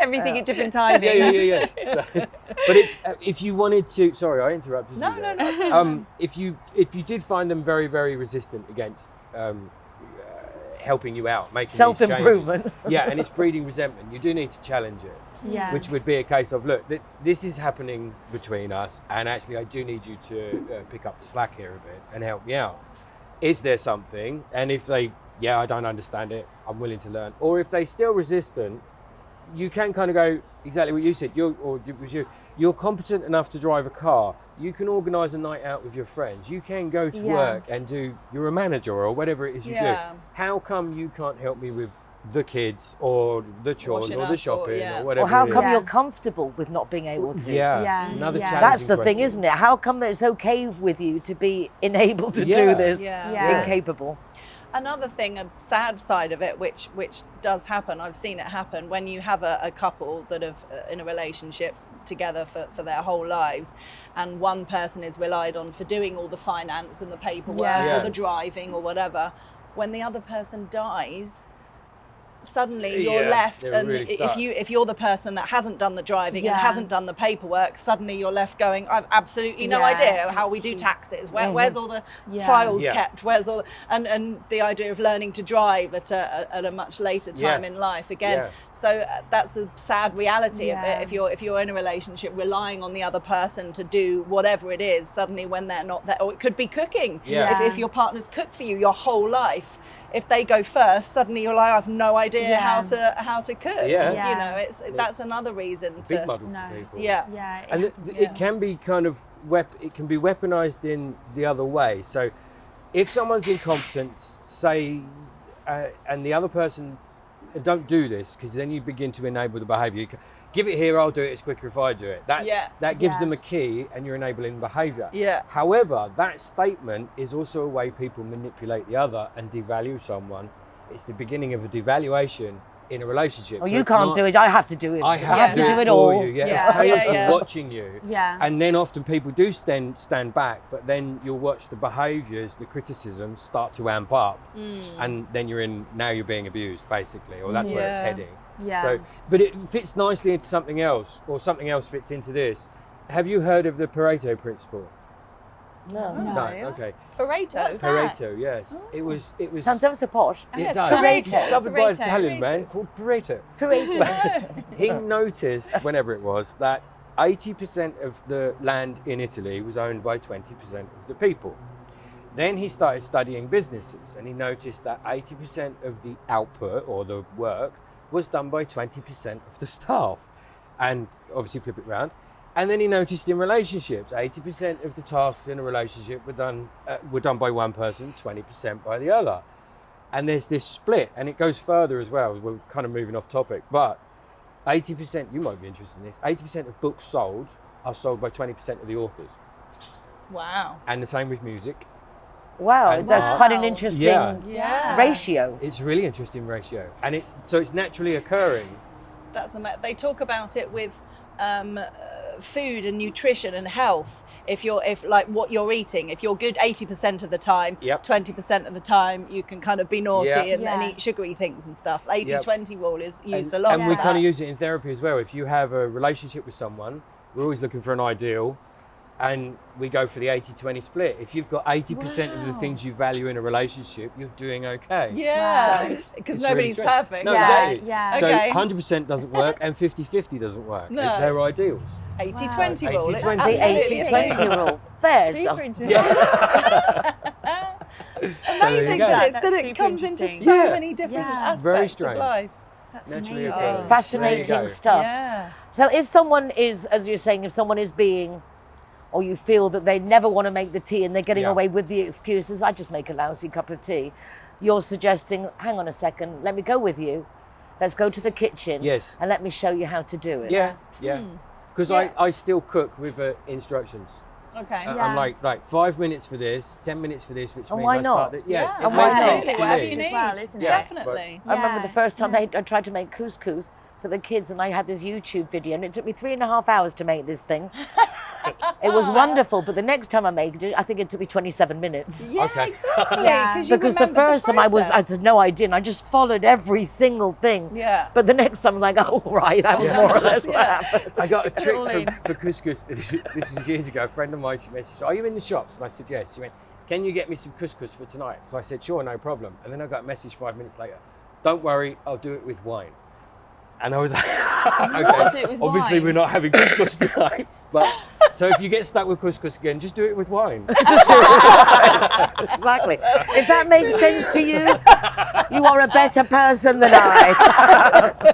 Everything at different timings. yeah. So, but it's if you wanted to. Sorry, I interrupted No, you. no, there. no. If you did find them very, very resistant against helping you out, making these changes, Self-improvement. yeah, and it's breeding resentment, you do need to challenge it. Yeah. Which would be a case of, look, this is happening between us, and actually I do need you to pick up the slack here a bit and help me out. Is there something? And if they, I don't understand it, I'm willing to learn. Or if they're still resistant, you can kind of go, exactly what you said, you're competent enough to drive a car. You can organise a night out with your friends. You can go to work and you're a manager or whatever it is you do. How come you can't help me with the kids or the chores Washing or up the or- shopping yeah. or whatever Or how it is? come Yeah. you're comfortable with not being able to? Yeah. Another Yeah. challenging That's the thing, question. isn't it? How come that it's okay with you to be unable to Yeah. do this, Yeah. incapable? Another thing, a sad side of it, which does happen, I've seen it happen, when you have a couple that have in a relationship together for their whole lives, and one person is relied on for doing all the finance and the paperwork Yeah. or the driving or whatever. When the other person dies, suddenly you're Yeah, left, they're and really stuck. if you're the person that hasn't done the driving and Yeah. hasn't done the paperwork, suddenly you're left going, I've absolutely no Yeah, idea how it's we do huge. taxes. Where's all the Yeah. files Yeah. kept? Where's all and the idea of learning to drive at a much later time Yeah. in life again. Yeah. So that's a sad reality of Yeah. it. If you're in a relationship relying on the other person to do whatever it is, suddenly when they're not there, or it could be cooking. Yeah. If your partner's cooked for you your whole life, if they go first, suddenly you're like, I have no idea Yeah. how to cook. Yeah. Yeah. You know, that's It's another reason Big to. muddle No. for people. Yeah. Yeah. And it can be kind of it can be weaponized in the other way. So if someone's incompetent, say, and the other person don't do this, because then you begin to enable the behavior. You give it here, I'll do it, it's quicker if I do it. That gives Yeah. them a key, and you're enabling behavior. Yeah. However, that statement is also a way people manipulate the other and devalue someone. It's the beginning of a devaluation in a relationship. Oh, So you it's can't not- do it. I have to do it. I have have to do it for all. you. Yeah, Yeah. it's painful Yeah, yeah. watching you. Yeah. And then often people do stand back, but then you'll watch the behaviours, the criticisms start to amp up, and then now you're being abused basically, or that's where it's Yeah. heading. Yeah. So, but it fits nicely into something else, or something else fits into this. Have you heard of the Pareto principle? No. No. Okay. Pareto. What's that? Pareto, yes. It was. Sounds ever so posh. It Yes, does. Pareto. Discovered by an Pareto. Italian man called Pareto. Pareto. He noticed, whenever it was, that 80% of the land in Italy was owned by 20% of the people. Then he started studying businesses, and he noticed that 80% of the output or the work was done by 20% of the staff. And obviously flip it round. And then he noticed in relationships, 80% of the tasks in a relationship were done by one person, 20% by the other. And there's this split, and it goes further as well. We're kind of moving off topic, but 80%, you might be interested in this, 80% of books sold are sold by 20% of the authors. Wow. And the same with music. Wow, And that's art. quite an interesting Yeah. ratio. It's a really interesting ratio. And it's naturally occurring. They talk about it with food and nutrition and health. If like what you're eating, if you're good 80% of the time, Yep. 20% of the time you can kind of be naughty Yeah. and Yeah. eat sugary things and stuff. 80-20 rule is used a lot. And we for kind of that. use it in therapy as well. If you have a relationship with someone, we're always looking for an ideal, and we go for the 80-20 split. If you've got 80% of the Wow. things you value in a relationship, you're doing okay. Yeah, Wow. because It's nobody's really strange. perfect. No, Yeah, exactly. yeah. So Okay. 100% doesn't work, and 50-50 doesn't work. No. They're ideals. 80-20 rule. It's 80-20. The absolutely 80-20 rule. There. Super interesting. amazing go. that, That's that it super comes into interesting. so Yeah. many different Yeah. aspects Very of strange. life. That's Naturally amazing. occurring. Fascinating There you go. stuff. Yeah. So if someone is, as you're saying, if someone is being, or you feel that they never want to make the tea and they're getting Yeah. away with the excuses, I just make a lousy cup of tea, you're suggesting, hang on a second, let me go with you. Let's go to the kitchen. Yes. And let me show you how to do it. Yeah, yeah. Because Yeah. I still cook with instructions. Okay. Yeah. I'm like 5 minutes for this, 10 minutes for this, which And means why I not? start it. Yeah, Yeah, it and makes why sense not? to Whatever me. you need. As well, isn't it? Yeah, Definitely. I remember the Yeah. first time I tried to make couscous for the kids, and I had this YouTube video, and it took me 3.5 hours to make this thing. It was wonderful, but the next time I made it, I think it took me 27 minutes. Yeah, Okay. exactly. Yeah. you Because the remember first time I process. said, no, I didn't. I just followed every single thing. Yeah. But the next time I was like, oh, right, that was more or less what Yeah. happened. I got a trick all in. for couscous. This was years ago. A friend of mine, she messaged, are you in the shops? And I said, yes. She went, can you get me some couscous for tonight? So I said, sure, no problem. And then I got a message 5 minutes later. Don't worry, I'll do it with wine. And I was like, What? Do it okay, with obviously wine? we're not having couscous tonight. But so if you get stuck with couscous again, just do it with wine. Just do it. Exactly. If that makes sense to you, you are a better person than I.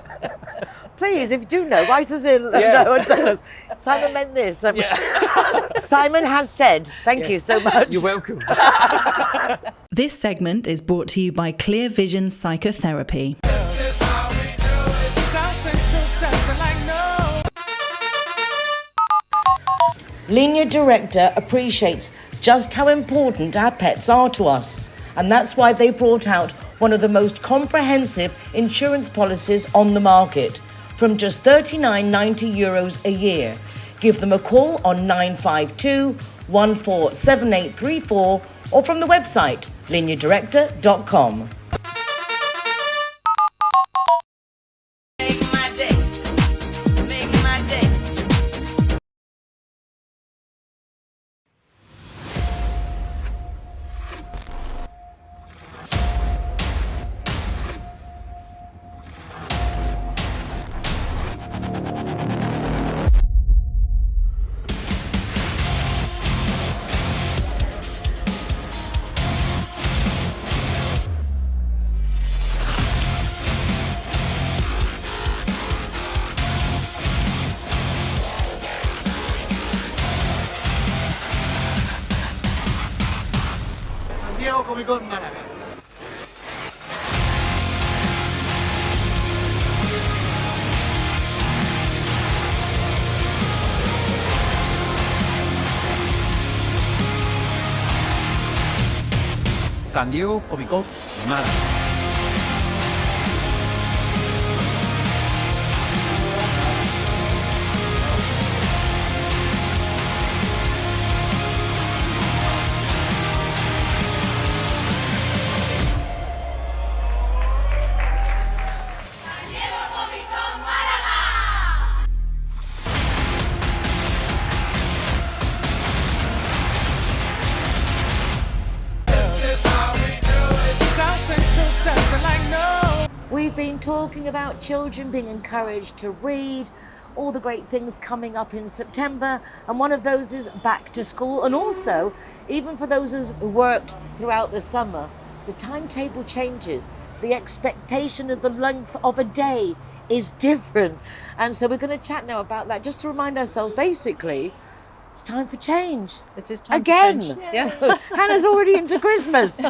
Please, if you do know, write us in Yeah. and tell us. Simon meant this. Simon has said. Thank you so much. You're welcome. This segment is brought to you by Clear Vision Psychotherapy. Linea Directa appreciates just how important our pets are to us, and that's why they brought out one of the most comprehensive insurance policies on the market from just €39.90 a year. Give them a call on 952 147834 or from the website lineadirecta.com. Minute.Comic Con Málaga. San Diego Comic Con Málaga. We've been talking about children being encouraged to read, all the great things coming up in September, and one of those is back to school. And also, even for those who worked throughout the summer, the timetable changes. The expectation of the length of a day is different. And so we're going to chat now about that, just to remind ourselves, basically, it's time for change. It is time again. For change. Yeah. Hannah's already into Christmas.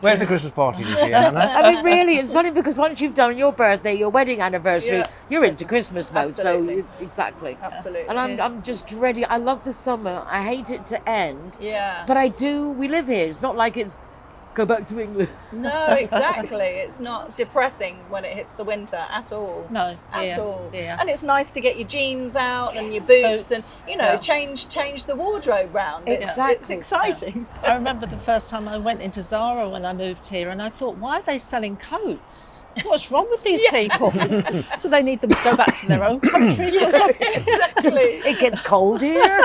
Where's the Christmas party this year, Hannah? I mean, really, it's funny because once you've done your birthday, your wedding anniversary, you're into Christmas mode. Absolutely. So exactly. Absolutely. And I'm just ready. I love the summer. I hate it to end. Yeah. But I do. We live here. It's not like it's go back to England. No, exactly. It's not depressing when it hits the winter at all. No, at all. Yeah. And it's nice to get your jeans out and your boots and Yeah. change the wardrobe round. Exactly. It's exciting. I remember the first time I went into Zara when I moved here, and I thought, why are they selling coats? What's wrong with these people? Do they need them to go back to their own countries or something? Exactly. It gets cold here.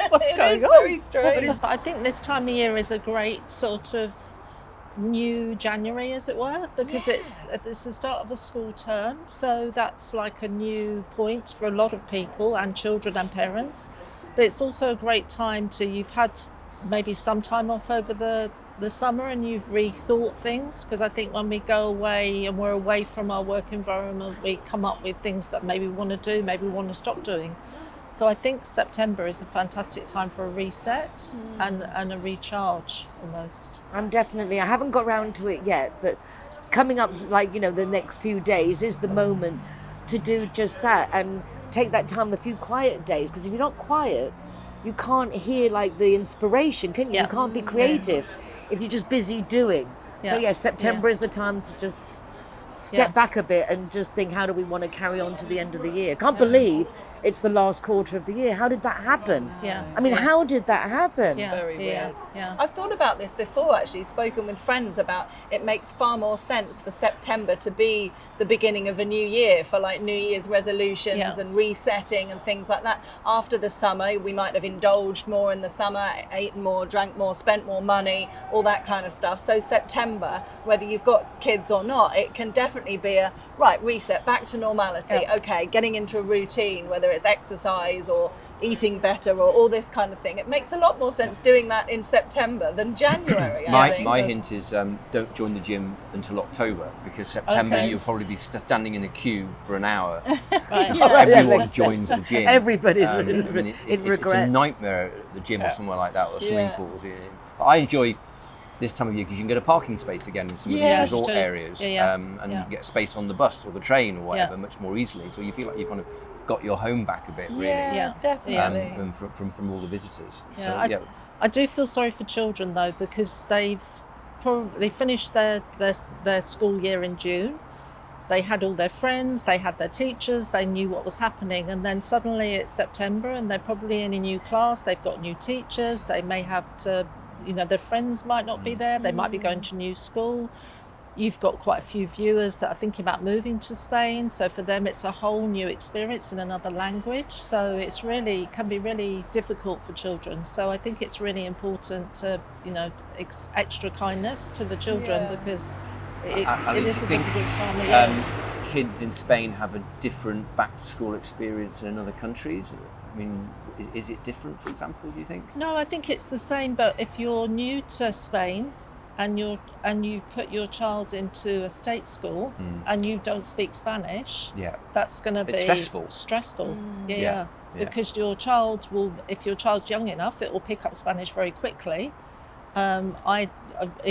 What's It going is on? very strange. But I think this time of year is a great sort of new January, as it were, because it's the start of a school term, so that's like a new point for a lot of people and children and parents. But it's also a great time you've had maybe some time off over the summer and you've rethought things, because I think when we go away and we're away from our work environment, we come up with things that maybe we want to do, maybe we want to stop doing. So I think September is a fantastic time for a reset and a recharge almost. I haven't got around to it yet, but coming up the next few days is the moment to do just that and take that time, the few quiet days, because if you're not quiet, you can't hear the inspiration, can you? Yeah. You can't be creative if you're just busy doing. So September is the time to just step back a bit and just think, how do we want to carry on to the end of the year? Can't believe it's the last quarter of the year. How did that happen? Yeah. I mean, how did that happen? Yeah. Very weird. Yeah. I've thought about this before, actually, spoken with friends about it makes far more sense for September to be the beginning of a new year for New Year's resolutions and resetting and things like that. After the summer, we might have indulged more in the summer, eaten more, drank more, spent more money, all that kind of stuff. So September, whether you've got kids or not, it can definitely be a reset, back to normality. Okay, getting into a routine, whether it's exercise or eating better or all this kind of thing. It makes a lot more sense doing that in September than January. My hint is don't join the gym until October, because September you'll probably be standing in a queue for an hour. Everyone joins the gym. Everybody's it's regret. a nightmare at the gym or somewhere like that, or swimming pools. But I enjoy this time of year because you can get a parking space again in some of these resort areas, and you get space on the bus or the train or whatever much more easily. So you feel like you've kind of got your home back a bit, really. Yeah, definitely. And from all the visitors. Yeah, So I do feel sorry for children though, because they finished their school year in June. They had all their friends, they had their teachers, they knew what was happening, and then suddenly it's September and they're probably in a new class, they've got new teachers, they may have to, their friends might not be there, they might be going to new school. You've got quite a few viewers that are thinking about moving to Spain, so for them it's a whole new experience in another language, so can be really difficult for children. So I think it's really important to, extra kindness to the children, because it is a difficult time of year. Kids in Spain have a different back to school experience in other countries. I mean, is it different, for example, do you think? No, I think it's the same, but if you're new to Spain, and you've put your child into a state school and you don't speak Spanish, that's going to be stressful. Yeah. Because your child will, if your child's young enough, it will pick up Spanish very quickly.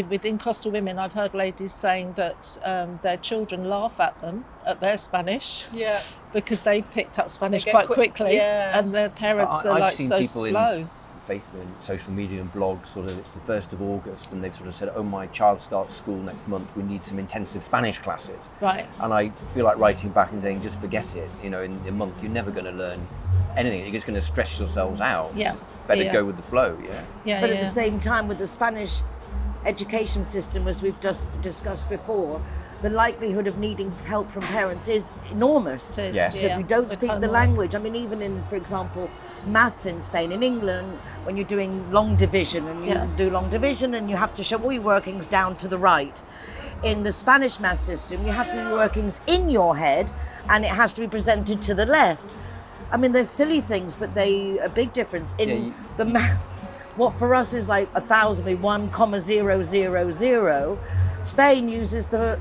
Within Coastal Women, I've heard ladies saying that their children laugh at them at their Spanish because they picked up Spanish quite quickly, and their parents are I've like seen so people slow. In Facebook and social media and blogs, sort of, it's the 1st of August and they've sort of said, oh, my child starts school next month, we need some intensive Spanish classes. Right. And I feel like writing back and saying, just forget it. You know, in a month, you're never going to learn anything. You're just going to stress yourselves out. Just better go with the flow, But at the same time, with the Spanish education system, as we've just discussed before, the likelihood of needing help from parents is enormous. So if you don't speak the language, I mean, even in, for example, maths in Spain, in England, when you're doing long division and you do long division and you have to show all your workings down to the right. In the Spanish math system, you have to do workings in your head and it has to be presented to the left. I mean, there's silly things, but they a big difference in the math. What for us is like 1,000 be 1,000,000. Spain uses the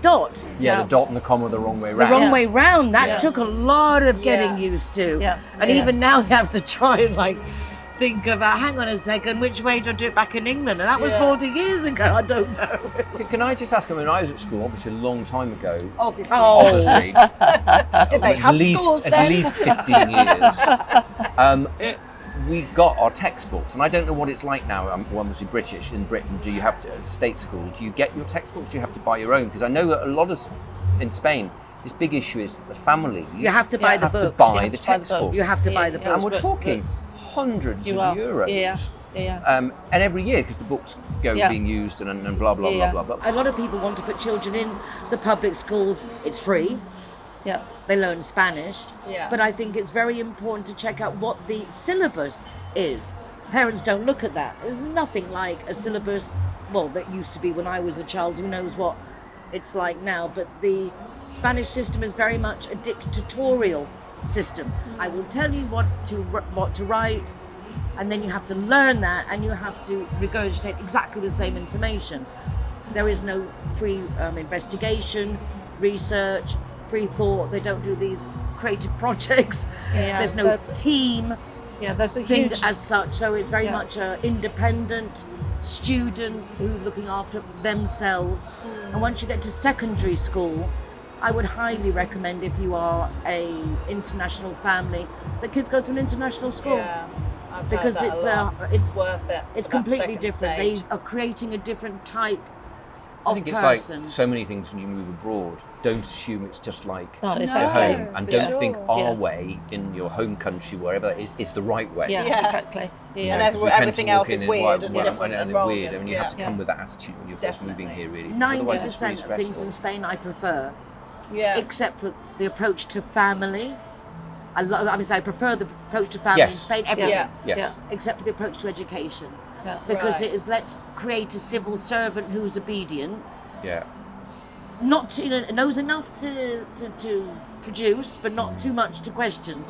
dot. The dot and the comma the wrong way round. The wrong way round. That took a lot of getting used to. And even now you have to try and like think about, hang on a second, which way do I do it back in England? And that was 40 years ago. I don't know. Can I just ask, I mean, I was at school, obviously a long time ago. Obviously. Did they have schools then? At least 15 years. We got our textbooks, and I don't know what it's like now. I'm obviously British. In Britain, do you have to, at state school, do you get your textbooks? Do you have to buy your own? Because I know that a lot of, in Spain, this big issue is that the families you have to buy the books. To buy the textbooks. You have to buy the books. And we're talking hundreds of euros. And every year, because the books go being used and blah, blah, blah, blah, blah. A lot of people want to put children in the public schools. It's free. They learn Spanish. But I think it's very important to check out what the syllabus is. Parents don't look at that. There's nothing like a syllabus, well, that used to be when I was a child. Who knows what it's like now. But the Spanish system is very much a dictatorial system. I will tell you what to write, and then you have to learn that, and you have to regurgitate exactly the same information. There is no free investigation, research, free thought. They don't do these creative projects. There's no team there's a thing huge as such. So it's very much an independent student who's looking after themselves. And once you get to secondary school, I would highly recommend, if you are a international family, that kids go to an international school. I've because heard that it's worth it. It's completely different. They are creating a different type I of think it's person. like so many things when you move abroad. Don't assume it's just like No, your exactly. home, and for don't sure. think our way in your home country, wherever that is the right way. Exactly. You know, And 'cause we tend to everything walk else in is and weird and well, different and and wrong weird, and- and you have to yeah. come with that attitude when you're first moving here, really. 90% Otherwise, of things in Spain I prefer, Yeah. except for the approach to family. I prefer the approach to family in Yes. Spain, everything, Yes. except for the approach to education. Yeah. Because Right. it is, let's create a civil servant who's obedient, Yeah. not to, knows enough to produce, but not too much to question.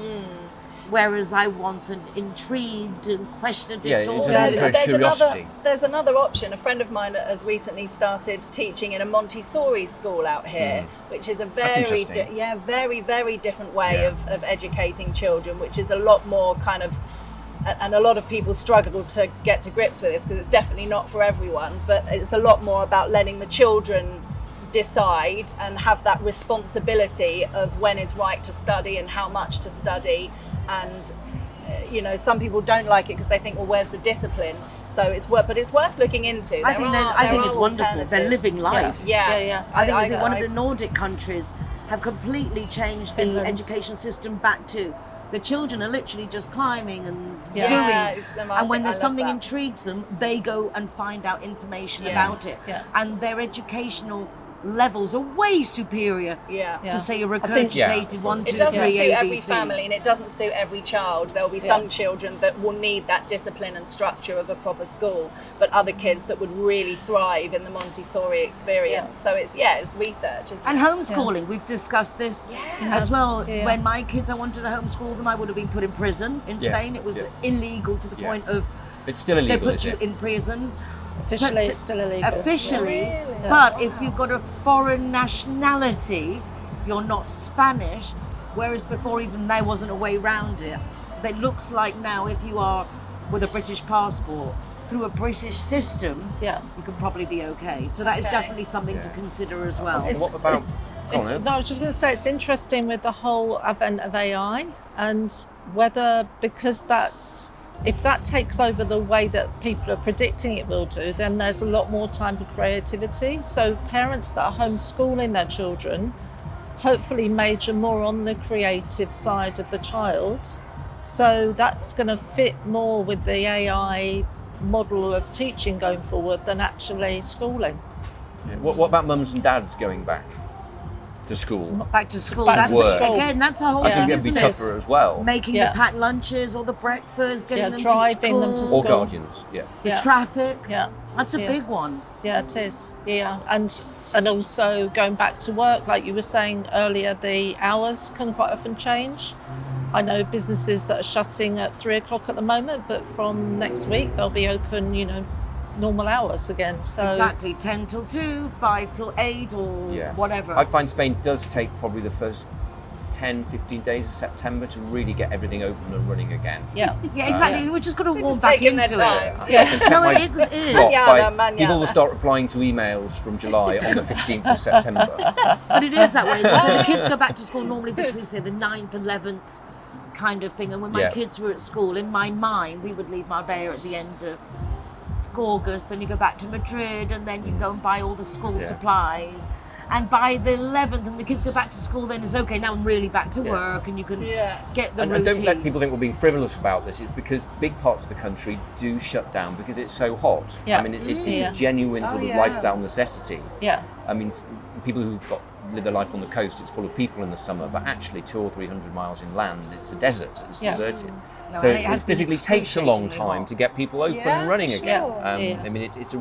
Whereas I want an intrigued and questionative Yeah, it daughter. doesn't encourage curiosity. There's another option. A friend of mine has recently started teaching in a Montessori school out here, which is a very, interesting. very, very different way Yeah. of educating children, which is a lot more kind of, and a lot of people struggle to get to grips with this because it's definitely not for everyone, but it's a lot more about letting the children decide and have that responsibility of when it's right to study and how much to study. And some people don't like it because they think, well, where's the discipline? So it's worth looking into. I think it's wonderful. They're living life. Yeah. I think one of the Nordic countries have completely changed the education system back to the children are literally just climbing and doing. And when there's something intrigues them, they go and find out information about it. Yeah. And their educational levels are way superior to say a regurgitated 1, 2, 3 It doesn't suit every ABC. family and it doesn't suit every child. There'll be some children that will need that discipline and structure of a proper school, but other kids that would really thrive in the Montessori experience. So it's research, isn't it? And homeschooling, we've discussed this as well. Yeah. When my kids, I wanted to homeschool them, I would have been put in prison. In Spain, it was illegal to the point of It's still they illegal, put is you it? in prison. Officially, it's still illegal. Officially, Really? but if you've got a foreign nationality, you're not Spanish, whereas before even there wasn't a way around it. It looks like now if you are with a British passport, through a British system, Yeah. you can probably be okay. So that is Okay. definitely something to consider as well. And what about? No, I was just going to say it's interesting with the whole advent of AI and whether because if that takes over the way that people are predicting it will do, then there's a lot more time for creativity. So parents that are homeschooling their children hopefully major more on the creative side of the child. So that's going to fit more with the AI model of teaching going forward than actually schooling. What about mums and dads going back to school? Back to school. Back That's to school. again. That's a whole I think it'd be business. tougher as well. Making Yeah. the packed lunches or the breakfast, getting them driving them to school, school. Or guardians, yeah. Yeah. traffic. Yeah. That's a Yeah. big one. Yeah, it is. Yeah, and also going back to work, like you were saying earlier, the hours can quite often change. I know businesses that are shutting at 3 o'clock at the moment, but from next week they'll be open, normal hours again. So Exactly, 10 till 2, 5 till 8, or whatever. I find Spain does take probably the first 10, 15 days of September to really get everything open and running again. Yeah. Yeah, exactly. We're just going to warm just back taking into their it. time. Yeah. Except No, my it is. clock Mañana. people will start replying to emails from July on the 15th of September. But it is that way. So the kids go back to school normally between, say, the 9th, 11th kind of thing. And when my Yeah. kids were at school, in my mind, we would leave Marbella at the end of August, then you go back to Madrid, and then you go and buy all the school supplies. And by the 11th, and the kids go back to school, then it's okay, now I'm really back to work, and you can get the And routine. don't let people think we're being frivolous about this. It's because big parts of the country do shut down because it's so hot. Yeah. I mean, it's Yeah. a genuine sort of lifestyle necessity. Yeah. I mean, people who live their life on the coast, it's full of people in the summer, but actually 200 or 300 miles inland, it's a desert, it's deserted. No, So and it has it been physically takes a long excruciatingly time hot. to get people open Yeah, and running for again. sure. I mean, it's a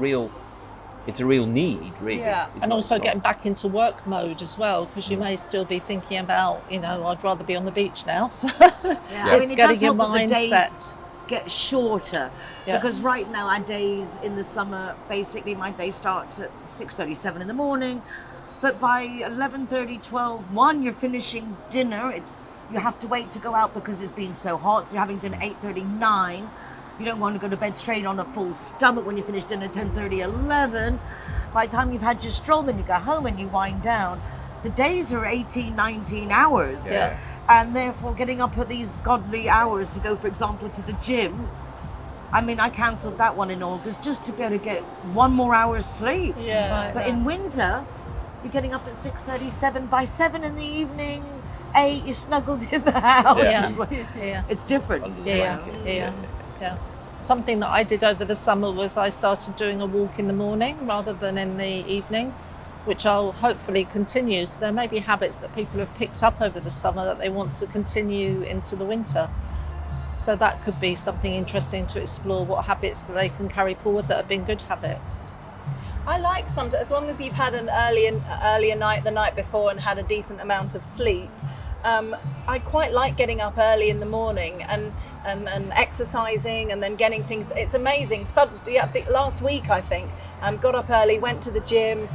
real need, really. Yeah. It's And not- also it's not- getting back into work mode as well, because you may still be thinking about, I'd rather be on the beach now. So I it's mean, it getting does your help that the days mindset. get shorter. Yeah. Because right now our days in the summer, basically my day starts at 6:37 in the morning, but by 11:30, 12, 1, you're finishing dinner. You have to wait to go out because it's been so hot. So you're having dinner 8:30, 9. You don't want to go to bed straight on a full stomach when you finish dinner 10:30, 11. By the time you've had your stroll, then you go home and you wind down. The days are 18, 19 hours. Yeah. And therefore getting up at these godly hours to go, for example, to the gym. I mean, I cancelled that one in August just to be able to get 1 more hour's sleep. Yeah. Right. But in winter, you're getting up at 6:37. By 7 in the evening, 8, you're snuggled in the house. Yeah. It's, like, Yeah. it's different. Under the Yeah, blanket. yeah. Something that I did over the summer was I started doing a walk in the morning rather than in the evening, which I'll hopefully continue. So there may be habits that people have picked up over the summer that they want to continue into the winter. So that could be something interesting to explore, what habits that they can carry forward that have been good habits. I like as long as you've had an earlier night the night before and had a decent amount of sleep. I quite like getting up early in the morning and exercising and then getting things. It's amazing. Last week I think got up early, went to the gym,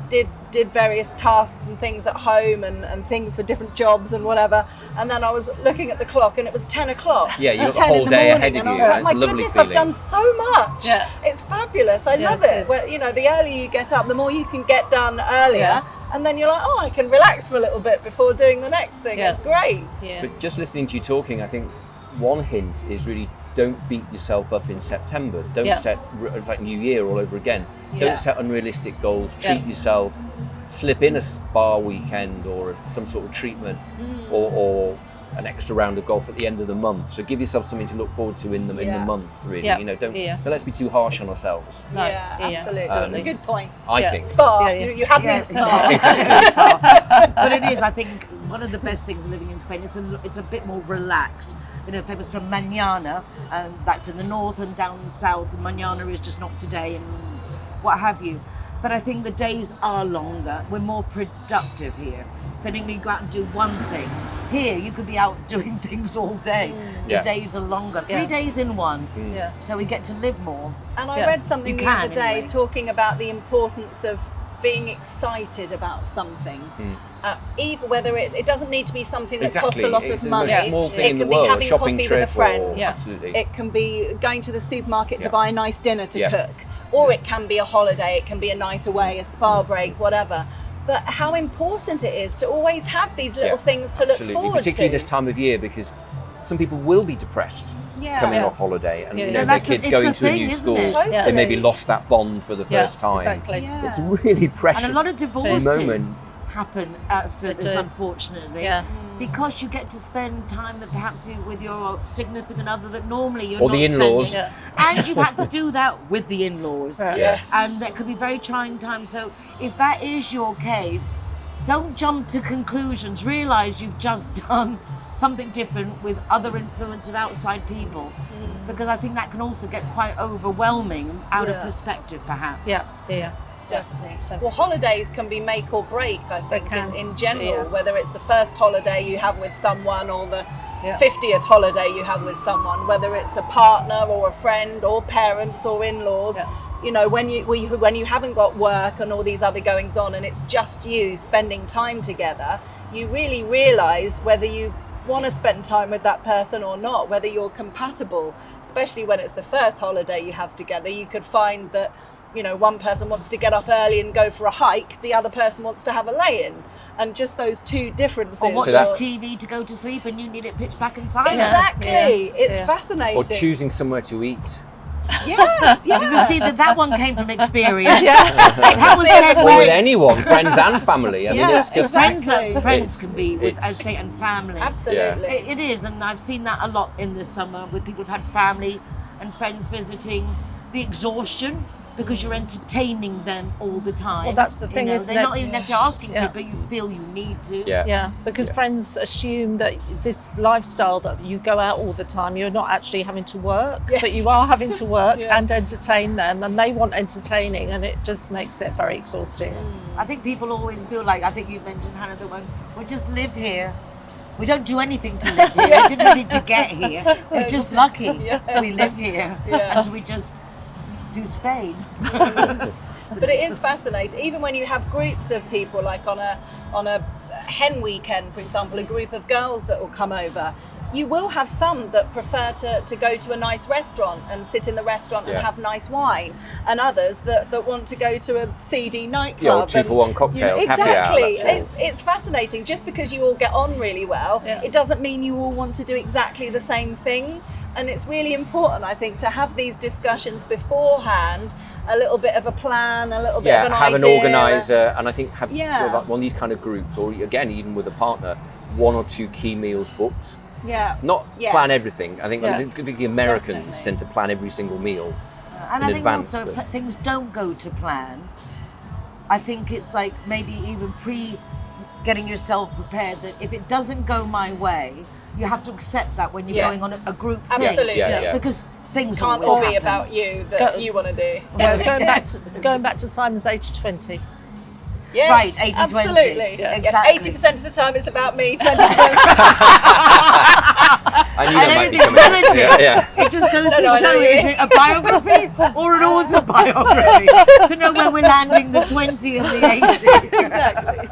did various tasks and things at home and things for different jobs and whatever. And then I was looking at the clock and it was 10 o'clock. Yeah, you got the 10 in whole the day morning, ahead of and I you. was like, It's my a lovely goodness, feeling. I've done so much. Yeah. It's fabulous. I Yeah, love it it. is. Where, the earlier you get up, the more you can get done earlier. Yeah. And then you're like, oh, I can relax for a little bit before doing the next thing. Yeah. It's great. Yeah. But just listening to you talking, I think one hint is really don't beat yourself up in September. Don't Yeah. set like New Year all over again. Yeah. Don't set unrealistic goals. Treat Yeah. yourself. Slip in a spa weekend or some sort of treatment or an extra round of golf at the end of the month. So give yourself something to look forward to in the month. Really, Yeah. don't Yeah. let's be too harsh on ourselves. No, Yeah, absolutely. It's a good point. I Yeah. think. Spa. Yeah, yeah. You had me at spa. Exactly. But it is, I think, one of the best things living in Spain. It's a bit more relaxed. Famous from Mañana, that's in the north, and down south, Mañana is just not today, and what have you. but I think the days are longer. We're more productive here. So then you go out and do one thing. Here, you could be out doing things all day. Yeah. The days are longer. 3 Yeah. days in one. Yeah. So we get to live more. And I Yeah. read something You the can, other day anyway. talking about the importance of being excited about something, even whether it doesn't need to be something that costs a lot It's of the most money. small thing It in can the be world, a having shopping coffee with a trip friend. or Yeah. absolutely. It can be going to the supermarket to Yeah. buy a nice dinner to Yeah. cook, or it can be a holiday, it can be a night away, a spa break, whatever. But how important it is to always have these little things to absolutely. look forward Particularly to. this time of year, because some people will be depressed Yeah. coming Yeah. off holiday, and Yeah, you yeah. know, And their that's kids it's going a to a thing, new isn't school. it? Totally. They maybe lost that bond for the first time. Exactly. Yeah. It's really precious. And a lot of divorces moment. happen after They this, do. unfortunately. Yeah. Because you get to spend time that perhaps with your significant other that normally you're Or not the in-laws. spending. Yeah. And you've had to do that with the in-laws. Right. Yes. And that could be very trying times. So if that is your case, don't jump to conclusions. Realise you've just done something different with other influence of outside people. Because I think that can also get quite overwhelming out of Yeah. perspective, perhaps. Yeah. Yeah. Definitely. So- Well, holidays can be make or break, I think, can. in general, Yeah. whether it's the first holiday you have with someone or the Yeah. 50th holiday you have with someone, whether it's a partner or a friend or parents or in-laws. Yeah. You know, when you haven't got work and all these other goings on and it's just you spending time together, you really realise whether you want to spend time with that person or not, whether you're compatible, especially when it's the first holiday you have together. You could find that, you know, one person wants to get up early and go for a hike, the other person wants to have a lay-in, and just those two differences. Or watches that- TV to go to sleep and you need it pitch black inside. Exactly. Yeah. It's Yeah. fascinating. Or choosing somewhere to eat. Yes, You yeah. can see that one came from experience. That was said Or where with anyone, friends and family. I mean, Yeah, it's just exactly. friends can be with, It's- as say, and family. Absolutely. It is, and I've seen that a lot in the summer with people who've had family and friends visiting. The exhaustion because you're entertaining them all the time. Well, that's the thing, You know, isn't they're it? not even necessarily asking for Yeah. it, but you feel you need to. yeah. Yeah, because Yeah. friends assume that this lifestyle that you go out all the time, you're not actually having to work, Yes. but you are having to work Yeah. and entertain them, and they want entertaining, and it just makes it very exhausting. I think people always feel like, I think you mentioned, Hannah, the one, we just live here. We don't do anything to live here. We didn't need to get here. We're just lucky we live here. Yeah. And so we just do Spain. But it is fascinating, even when you have groups of people, like on a hen weekend, for example, a group of girls that will come over. You will have some that prefer to go to a nice restaurant and sit in the restaurant and Yeah. have nice wine, and others that want to go to a seedy Yeah, or nightclub. 2-for-1 cocktails, happy hour. Exactly. That's it. It's fascinating. Just because you all get on really well, Yeah. it doesn't mean you all want to do exactly the same thing. And it's really important, I think, to have these discussions beforehand, a little bit of a plan, a little bit of an have idea. an organizer, and I think have Yeah. sort of like one of these kind of groups, or again, even with a partner, 1 or 2 key meals booked. Yeah. Not Yes. plan everything. I think Yeah. the Americans Definitely. tend to plan every single meal. And in I think advance, also but- things don't go to plan. I think it's like maybe even getting yourself prepared that if it doesn't go my way, you have to accept that when you're Yes. going on a group Absolutely. thing. Yeah, yeah. Because things Can't always all be happen. about you that Go- you want to do. Well, Yes. going back to Simon's 80-20. Yes, Right, 80-20. absolutely. Yeah, Yes, exactly. 80% of the time it's about me, 20%. I knew And that might be everything's coming. relative. Yeah. It just goes No, to no, I know show what you, you is mean. it a biography or an autobiography? To know where we're landing the 20 and the 80. Exactly.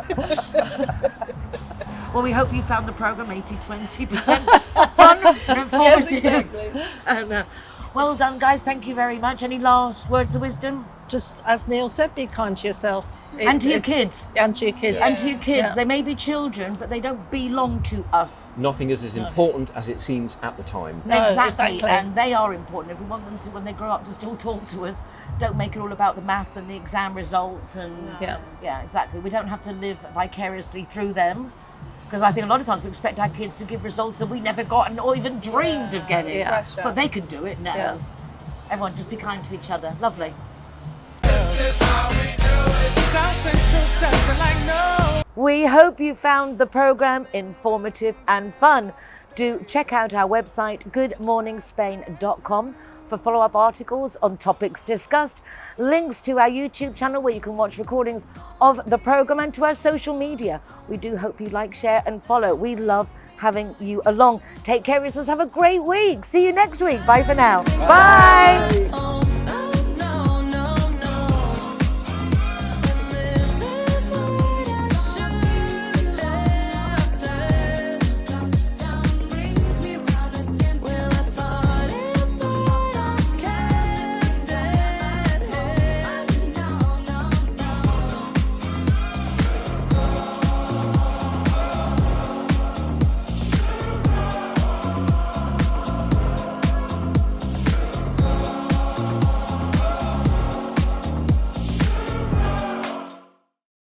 Well, we hope you found the program 80-20% fun and informative. Yes, exactly. And, well done, guys. Thank you very much. Any last words of wisdom? Just as Neil said, be kind to yourself. And to your kids. And to your kids. And to your kids. Yeah. They may be children, but they don't belong to us. Nothing is as important as it seems at the time. No, exactly. exactly. And they are important. If we want them to, when they grow up, to still talk to us, don't make it all about the math and the exam results. And Yeah. exactly. We don't have to live vicariously through them. Because I think a lot of times we expect our kids to give results that we never got or even dreamed of getting. Yeah. Pressure. But they can do it now. Yeah. Everyone, just be kind to each other. Lovely. We hope you found the program informative and fun. do check out our website, goodmorningspain.com, for follow-up articles on topics discussed, links to our YouTube channel where you can watch recordings of the program, and to our social media. We do hope you like, share and follow. We love having you along. Take care of yourselves. Have a great week. See you next week. Bye for now. Bye.